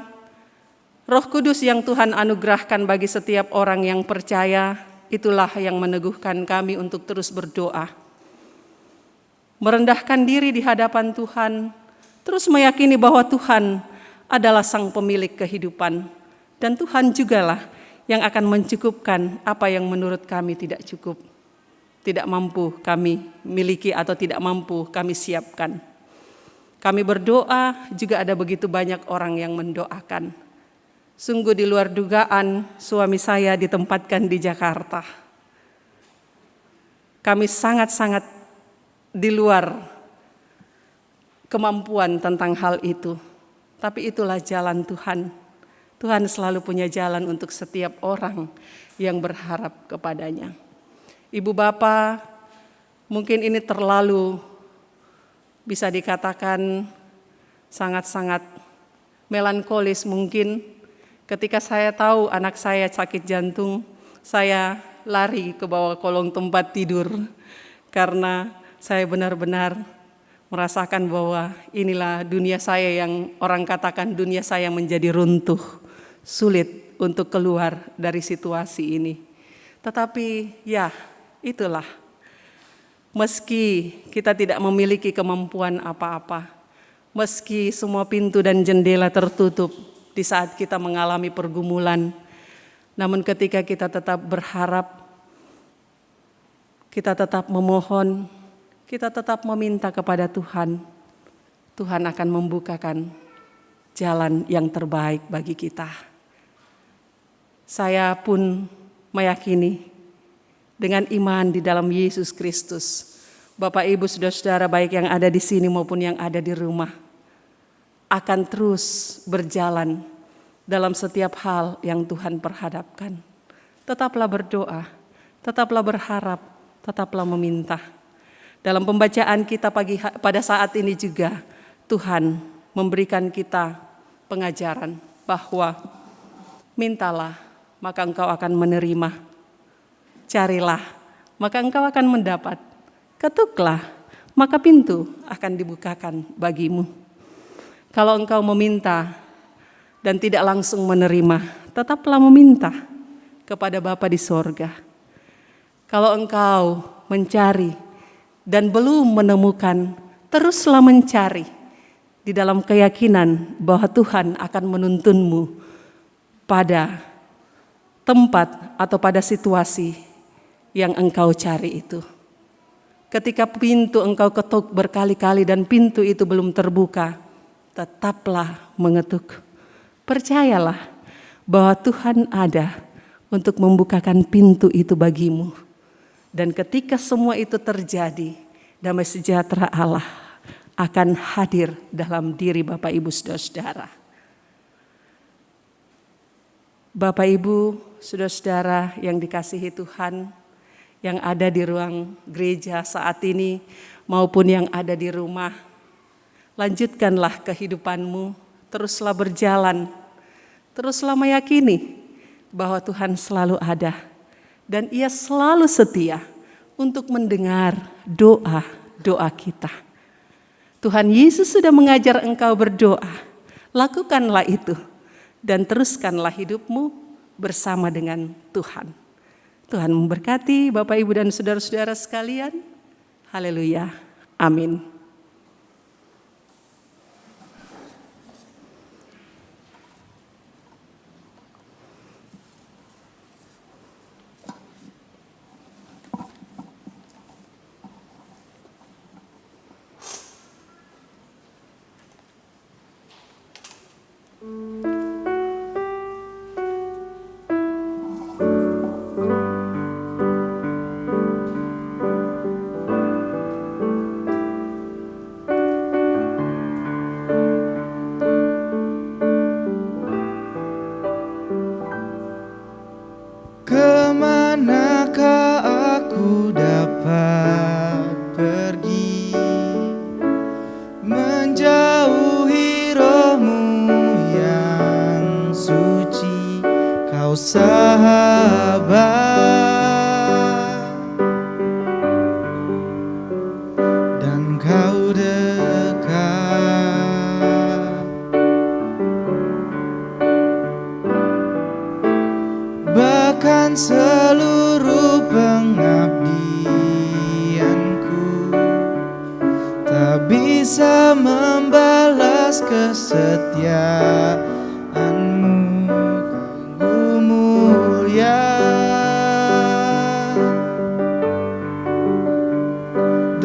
Roh Kudus yang Tuhan anugerahkan bagi setiap orang yang percaya, itulah yang meneguhkan kami untuk terus berdoa. Merendahkan diri di hadapan Tuhan, terus meyakini bahwa Tuhan adalah Sang Pemilik kehidupan. Dan Tuhan jugalah yang akan mencukupkan apa yang menurut kami tidak cukup, tidak mampu kami miliki atau tidak mampu kami siapkan. Kami berdoa, juga ada begitu banyak orang yang mendoakan. Sungguh di luar dugaan, suami saya ditempatkan di Jakarta. Kami sangat-sangat di luar kemampuan tentang hal itu. Tapi itulah jalan Tuhan. Tuhan selalu punya jalan untuk setiap orang yang berharap kepadanya. Ibu Bapa, mungkin ini terlalu bisa dikatakan sangat-sangat melankolis mungkin. Ketika saya tahu anak saya sakit jantung, saya lari ke bawah kolong tempat tidur karena saya benar-benar merasakan bahwa inilah dunia saya yang orang katakan dunia saya menjadi runtuh, sulit untuk keluar dari situasi ini. Tetapi ya, itulah. Meski kita tidak memiliki kemampuan apa-apa, meski semua pintu dan jendela tertutup, di saat kita mengalami pergumulan, namun ketika kita tetap berharap, kita tetap memohon, kita tetap meminta kepada Tuhan, Tuhan akan membukakan jalan yang terbaik bagi kita. Saya pun meyakini dengan iman di dalam Yesus Kristus, Bapak Ibu saudara-saudara baik yang ada di sini maupun yang ada di rumah, akan terus berjalan dalam setiap hal yang Tuhan perhadapkan. Tetaplah berdoa, tetaplah berharap, tetaplah meminta. Dalam pembacaan kita pada saat ini juga, Tuhan memberikan kita pengajaran bahwa mintalah, maka engkau akan menerima. Carilah, maka engkau akan mendapat. Ketuklah, maka pintu akan dibukakan bagimu. Kalau engkau meminta dan tidak langsung menerima, tetaplah meminta kepada Bapa di sorga. Kalau engkau mencari dan belum menemukan, teruslah mencari di dalam keyakinan bahwa Tuhan akan menuntunmu pada tempat atau pada situasi yang engkau cari itu. Ketika pintu engkau ketuk berkali-kali dan pintu itu belum terbuka, tetaplah mengetuk. Percayalah bahwa Tuhan ada untuk membukakan pintu itu bagimu. Dan ketika semua itu terjadi, damai sejahtera Allah akan hadir dalam diri Bapak Ibu saudara-saudara. Bapak Ibu saudara-saudara yang dikasihi Tuhan, yang ada di ruang gereja saat ini maupun yang ada di rumah, lanjutkanlah kehidupanmu, teruslah berjalan, teruslah meyakini bahwa Tuhan selalu ada dan Ia selalu setia untuk mendengar doa-doa kita. Tuhan Yesus sudah mengajar engkau berdoa, lakukanlah itu dan teruskanlah hidupmu bersama dengan Tuhan. Tuhan memberkati Bapak Ibu dan saudara-saudara sekalian. Haleluya. Amin.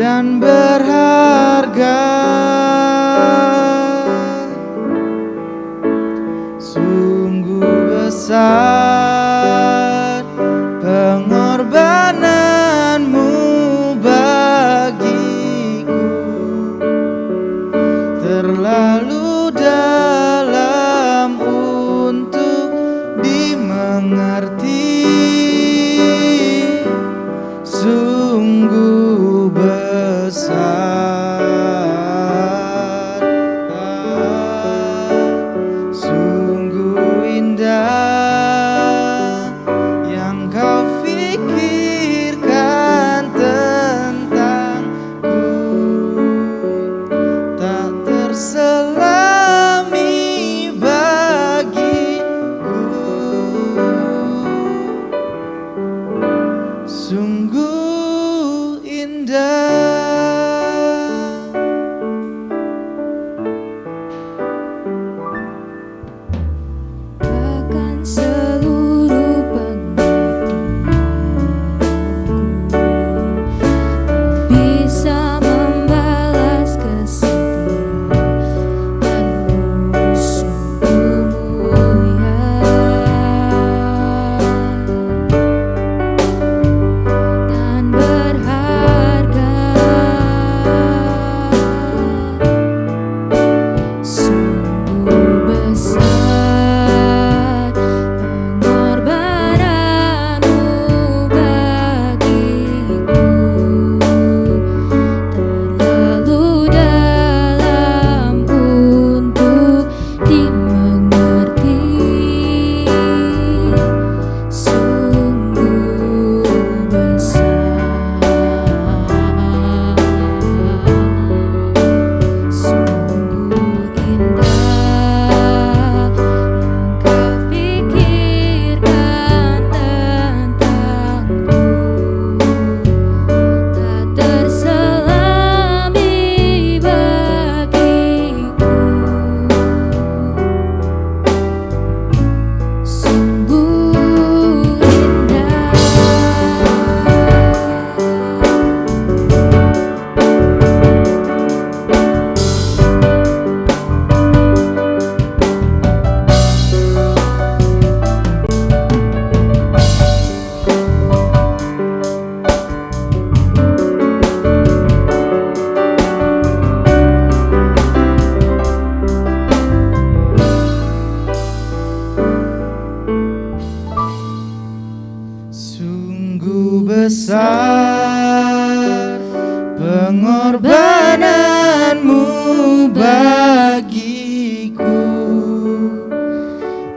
dan berharga. Sungguh besar pengorbananmu bagiku, terlalu dalam untuk dimengerti. Sungguh besar, sungguh indah yang kau pikirkan tentangku, tak terselami bagiku. Sungguh indah. Bahkan seluruh pengabdianku bisa membalas kesetiaanmu. Sungguh mulia dan berharga. Sungguh besar pengorbananmu bagiku, terlalu dalam untuk dimengerti. Sungguh besar, sungguh indah yang kau pikirkan tentangku, tak terselami bagiku. Sungguh indah. Sungguh besar pengorbananmu bagiku,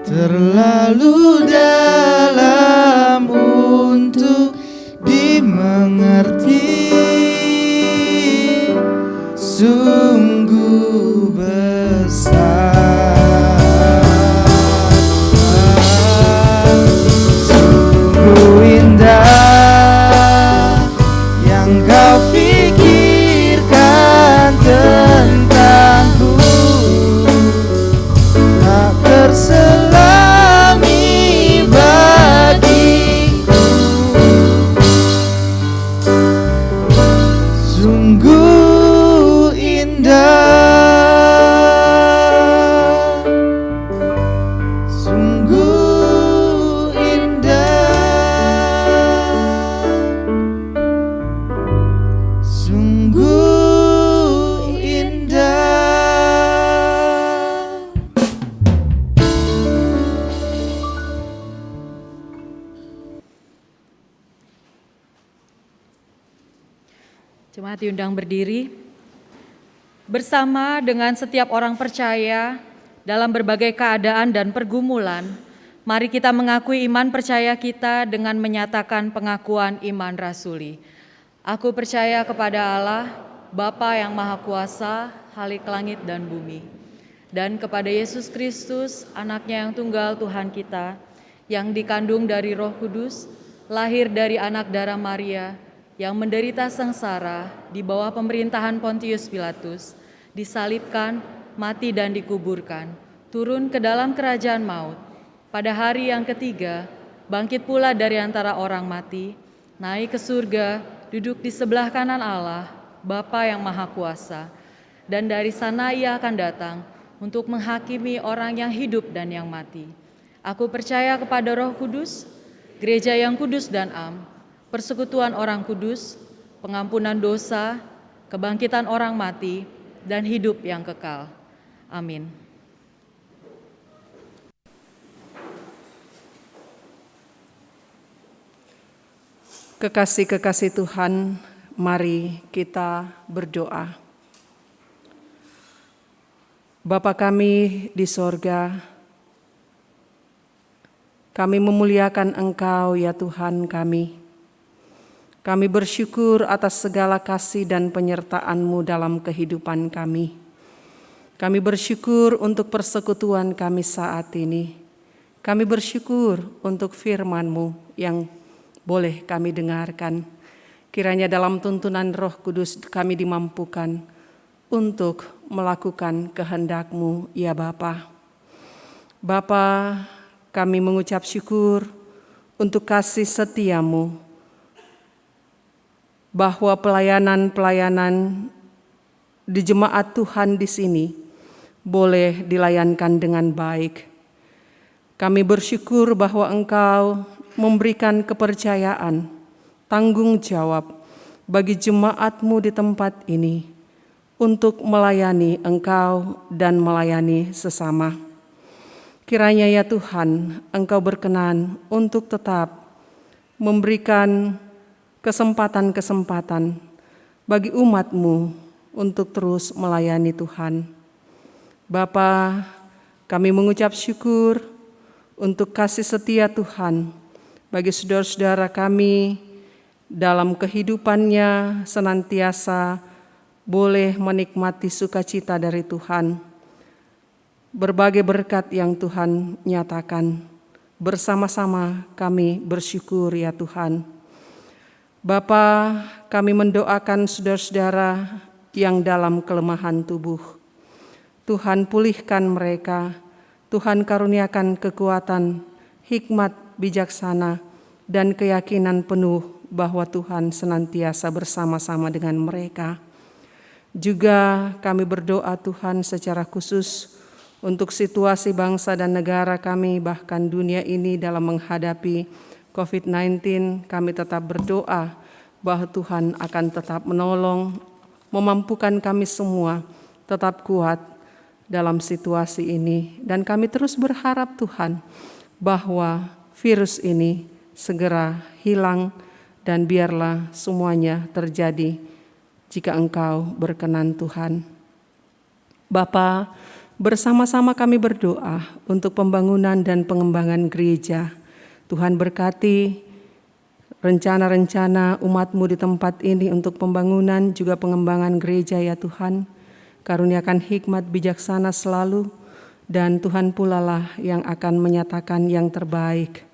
terlalu dalam untuk dimengerti. Sungguh besar, sungguh indah yang kau pikirkan tentangku, tak terselami bagiku. Sungguh indah, sungguh indah, sungguh indah. Jemaat diundang berdiri. Bersama dengan setiap orang percaya dalam berbagai keadaan dan pergumulan, mari kita mengakui iman percaya kita dengan menyatakan pengakuan iman rasuli. Aku percaya kepada Allah, Bapa yang Maha Kuasa, Khalik langit dan bumi, dan kepada Yesus Kristus, anaknya yang tunggal Tuhan kita, yang dikandung dari Roh Kudus, lahir dari anak darah Maria, yang menderita sengsara di bawah pemerintahan Pontius Pilatus, disalibkan, mati dan dikuburkan, turun ke dalam kerajaan maut. Pada hari yang ketiga, bangkit pula dari antara orang mati, naik ke surga, duduk di sebelah kanan Allah, Bapa yang Maha Kuasa, dan dari sana Ia akan datang untuk menghakimi orang yang hidup dan yang mati. Aku percaya kepada Roh Kudus, gereja yang kudus dan am, persekutuan orang kudus, pengampunan dosa, kebangkitan orang mati, dan hidup yang kekal. Amin. Kekasih-kekasih Tuhan, mari kita berdoa. Bapa kami di sorga, kami memuliakan Engkau ya Tuhan kami. Kami bersyukur atas segala kasih dan penyertaan-Mu dalam kehidupan kami. Kami bersyukur untuk persekutuan kami saat ini. Kami bersyukur untuk firman-Mu yang boleh kami dengarkan. Kiranya dalam tuntunan Roh Kudus kami dimampukan untuk melakukan kehendak-Mu ya Bapa. Bapa, kami mengucap syukur untuk kasih setia-Mu, bahwa pelayanan-pelayanan di jemaat Tuhan di sini boleh dilayankan dengan baik. Kami bersyukur bahwa Engkau memberikan kepercayaan, tanggung jawab bagi jemaat-Mu di tempat ini untuk melayani Engkau dan melayani sesama. Kiranya ya Tuhan, Engkau berkenan untuk tetap memberikan kesempatan-kesempatan bagi umat-Mu untuk terus melayani Tuhan. Bapa, kami mengucap syukur untuk kasih setia Tuhan bagi saudara-saudara kami dalam kehidupannya senantiasa boleh menikmati sukacita dari Tuhan. Berbagai berkat yang Tuhan nyatakan, bersama-sama kami bersyukur ya Tuhan. Bapa, kami mendoakan saudara-saudara yang dalam kelemahan tubuh. Tuhan pulihkan mereka, Tuhan karuniakan kekuatan, hikmat, bijaksana, dan keyakinan penuh bahwa Tuhan senantiasa bersama-sama dengan mereka. Juga kami berdoa Tuhan secara khusus untuk situasi bangsa dan negara kami, bahkan dunia ini dalam menghadapi COVID-19. Kami tetap berdoa bahwa Tuhan akan tetap menolong, memampukan kami semua tetap kuat dalam situasi ini. Dan kami terus berharap Tuhan bahwa virus ini segera hilang dan biarlah semuanya terjadi jika Engkau berkenan Tuhan. Bapa, bersama-sama kami berdoa untuk pembangunan dan pengembangan gereja. Tuhan berkati rencana-rencana umat-Mu di tempat ini untuk pembangunan juga pengembangan gereja ya Tuhan. Karuniakan hikmat bijaksana selalu, dan Tuhan pula lah yang akan menyatakan yang terbaik.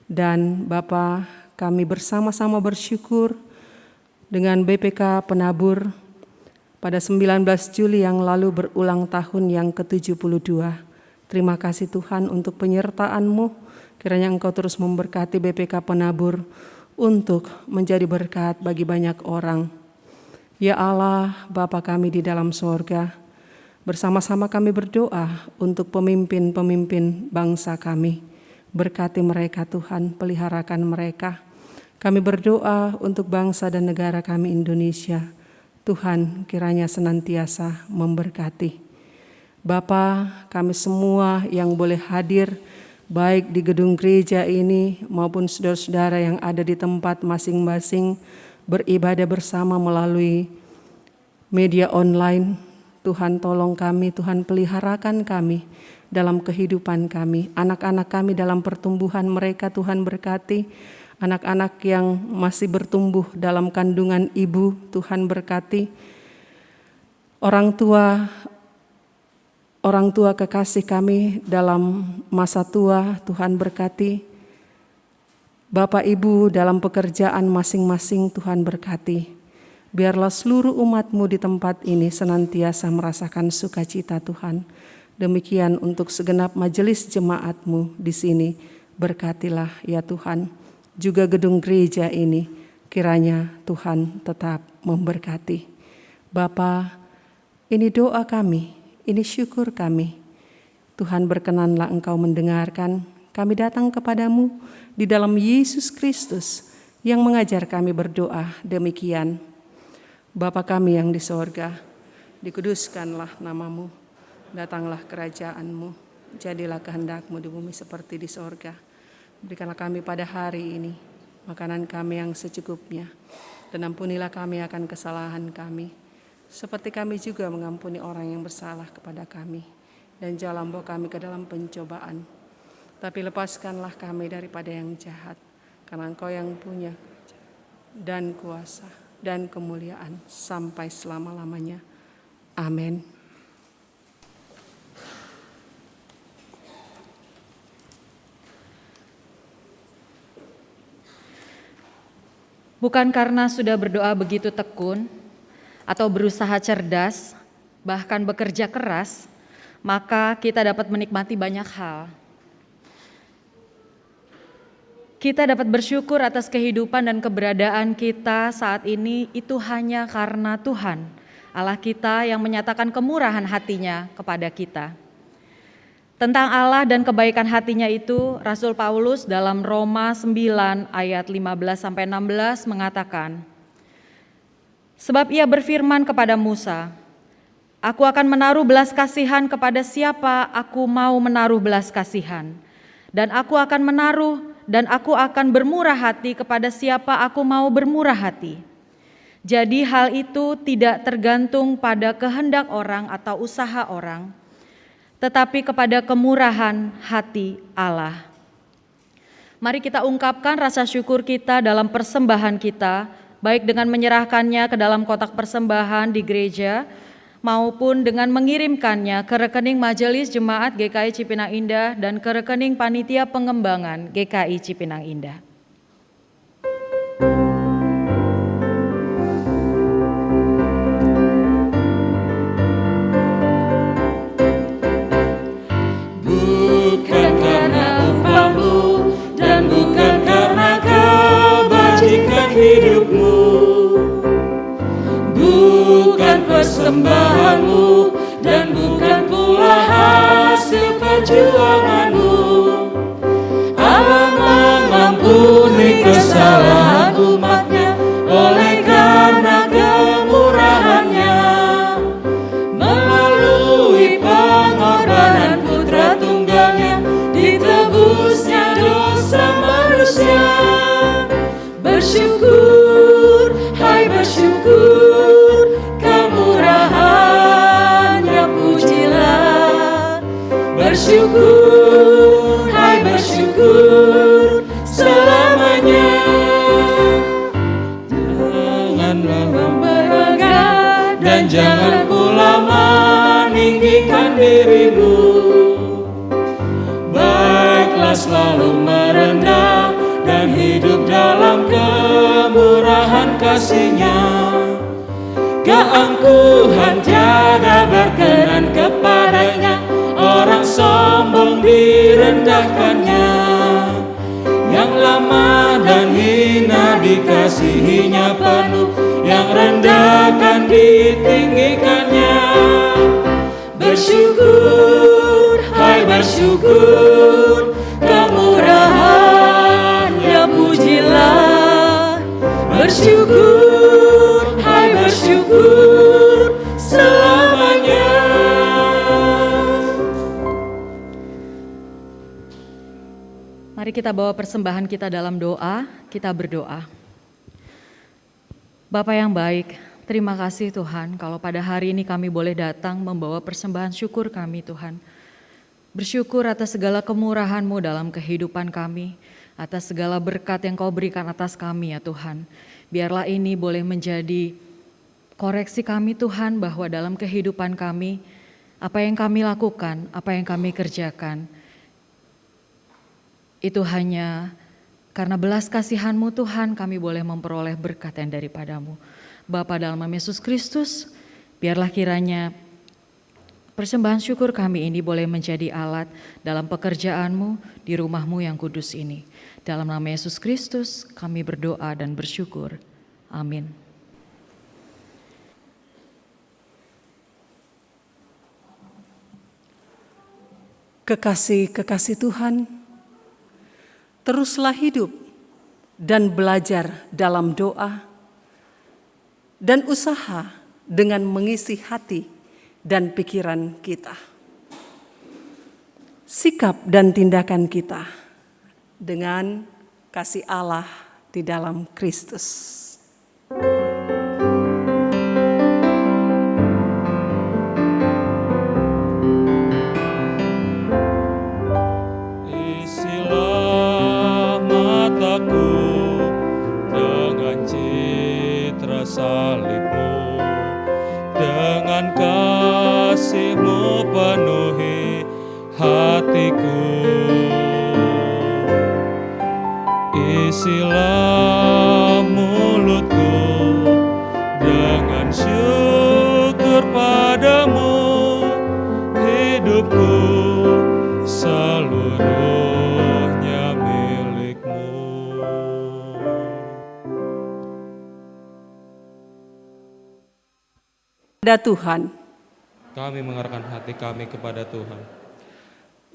Dan Bapa, kami bersama-sama bersyukur dengan BPK Penabur pada 19 Juli yang lalu berulang tahun yang ke-72. Terima kasih Tuhan untuk penyertaan-Mu. Kiranya Engkau terus memberkati BPK Penabur untuk menjadi berkat bagi banyak orang. Ya Allah, Bapa kami di dalam sorga, bersama-sama kami berdoa untuk pemimpin-pemimpin bangsa kami. Berkati mereka Tuhan, peliharakan mereka. Kami berdoa untuk bangsa dan negara kami Indonesia. Tuhan kiranya senantiasa memberkati. Bapa, kami semua yang boleh hadir baik di gedung gereja ini maupun saudara-saudara yang ada di tempat masing-masing beribadah bersama melalui media online. Tuhan tolong kami, Tuhan peliharakan kami dalam kehidupan kami. Anak-anak kami dalam pertumbuhan mereka Tuhan berkati. Anak-anak yang masih bertumbuh dalam kandungan ibu Tuhan berkati. Orang tua kekasih kami dalam masa tua Tuhan berkati. Bapak Ibu dalam pekerjaan masing-masing Tuhan berkati. Biarlah seluruh umat-Mu di tempat ini senantiasa merasakan sukacita Tuhan. Demikian untuk segenap majelis jemaat-Mu di sini. Berkatilah ya Tuhan. Juga gedung gereja ini kiranya Tuhan tetap memberkati. Bapa, ini doa kami, ini syukur kami. Tuhan, berkenanlah Engkau mendengarkan kami datang kepadamu di dalam Yesus Kristus yang mengajar kami berdoa demikian. Bapa kami yang di sorga, dikuduskanlah namamu, datanglah kerajaanmu, jadilah kehendak-Mu di bumi seperti di sorga. Berikanlah kami pada hari ini makanan kami yang secukupnya, dan ampunilah kami akan kesalahan kami, seperti kami juga mengampuni orang yang bersalah kepada kami. Dan janganlah membawa kami ke dalam pencobaan, tapi lepaskanlah kami daripada yang jahat, karena Engkau yang punya dan kuasa dan kemuliaan sampai selama-lamanya. Amin. Bukan karena sudah berdoa begitu tekun atau berusaha cerdas, bahkan bekerja keras, maka kita dapat menikmati banyak hal. Kita dapat bersyukur atas kehidupan dan keberadaan kita saat ini itu hanya karena Tuhan, Allah kita yang menyatakan kemurahan hatinya kepada kita. Tentang Allah dan kebaikan hatinya itu, Rasul Paulus dalam Roma 9 ayat 15-16 mengatakan, sebab ia berfirman kepada Musa, aku akan menaruh belas kasihan kepada siapa aku mau menaruh belas kasihan, dan aku akan bermurah hati kepada siapa aku mau bermurah hati. Jadi hal itu tidak tergantung pada kehendak orang atau usaha orang, tetapi kepada kemurahan hati Allah. Mari kita ungkapkan rasa syukur kita dalam persembahan kita, baik dengan menyerahkannya ke dalam kotak persembahan di gereja, maupun dengan mengirimkannya ke rekening Majelis Jemaat GKI Cipinang Indah dan ke rekening Panitia Pengembangan GKI Cipinang Indah. Bukan karena upahmu dan bukan karena kebajikan hidupmu, bukan persembahanmu dan bukan pula hasil perjuanganmu. Allah mengampuni kesalahan umatnya oleh karena kemurahannya, melalui pengorbanan putra tunggalnya ditebusnya dosa manusia. Bersyukur, hai bersyukur, kemurahannya pujilah. Bersyukur, hai bersyukur, selamanya. Janganlah membangga dan jangan pula meninggikan dirimu. Baiklah selalu merendah dan hidup dalam kemurahan kasih-Nya. Keangkuhan tiada berkenan kepadanya, orang sombong direndahkannya. Yang lemah dan hina dikasihinya penuh, yang rendahkan ditinggikannya. Bersyukur, hai bersyukur, kemurahannya pujilah. Bersyukur, hai bersyukur, selamanya. Mari kita bawa persembahan kita dalam doa, kita berdoa. Bapa yang baik, terima kasih Tuhan kalau pada hari ini kami boleh datang membawa persembahan syukur kami Tuhan. Bersyukur atas segala kemurahan-Mu dalam kehidupan kami, atas segala berkat yang Kau berikan atas kami ya Tuhan. Biarlah ini boleh menjadi koreksi kami Tuhan bahwa dalam kehidupan kami, apa yang kami lakukan, apa yang kami kerjakan, itu hanya karena belas kasihan-Mu Tuhan kami boleh memperoleh berkat yang daripada-Mu. Bapa dalam nama Yesus Kristus, biarlah kiranya persembahan syukur kami ini boleh menjadi alat dalam pekerjaan-Mu di rumah-Mu yang kudus ini. Dalam nama Yesus Kristus kami berdoa dan bersyukur. Amin. Kekasih-kekasih Tuhan, teruslah hidup dan belajar dalam doa dan usaha dengan mengisi hati dan pikiran kita. Sikap dan tindakan kita dengan kasih Allah di dalam Kristus. Isilah mataku dengan citra salib-Mu, dengan kasih-Mu penuhi hatiku. Isilah mulutku dengan syukur padamu, hidupku seluruhnya milik-Mu. Kepada Tuhan, Kami mengarahkan hati kami kepada Tuhan.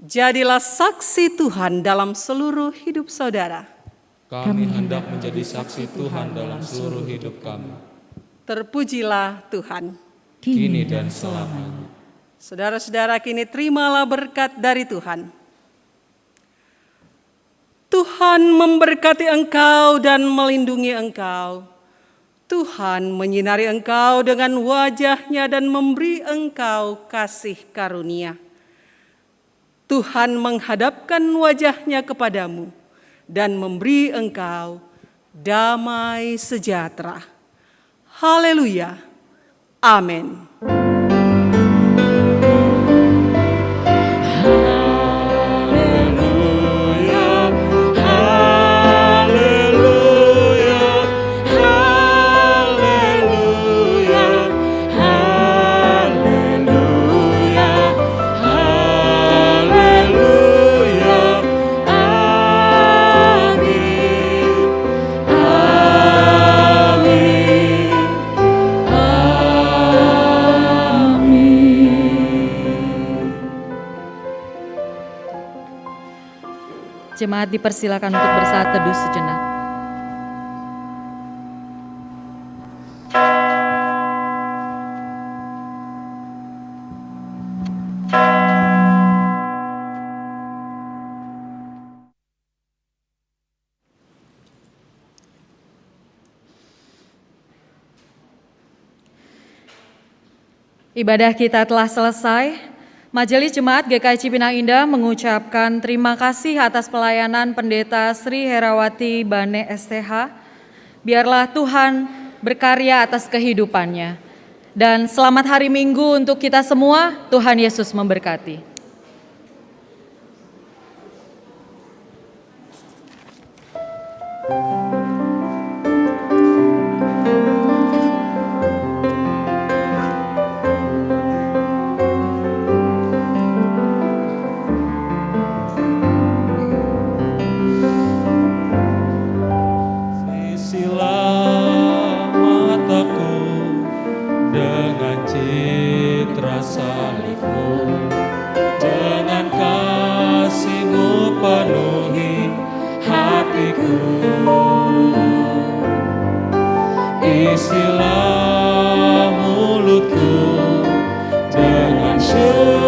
jadilah saksi Tuhan dalam seluruh hidup saudara. Kami hendak menjadi saksi Tuhan dalam seluruh hidup kami, Terpujilah Tuhan. kini dan selamanya. Saudara-saudara, kini terimalah berkat dari Tuhan. Tuhan memberkati engkau dan melindungi engkau. Tuhan menyinari engkau dengan wajah-Nya dan memberi engkau kasih karunia. Tuhan menghadapkan wajah-Nya kepadamu dan memberi engkau damai sejahtera. Haleluya. Amin. Jemaat dipersilakan untuk bersaat teduh sejenak. Ibadah kita telah selesai. Majelis Jemaat GKI Cipinang Indah mengucapkan terima kasih atas pelayanan Pendeta Sri Herawati Bane STH. Biarlah Tuhan berkarya atas kehidupannya. Dan selamat hari Minggu untuk kita semua. Tuhan Yesus memberkati. Isilah mulutku dengan syukur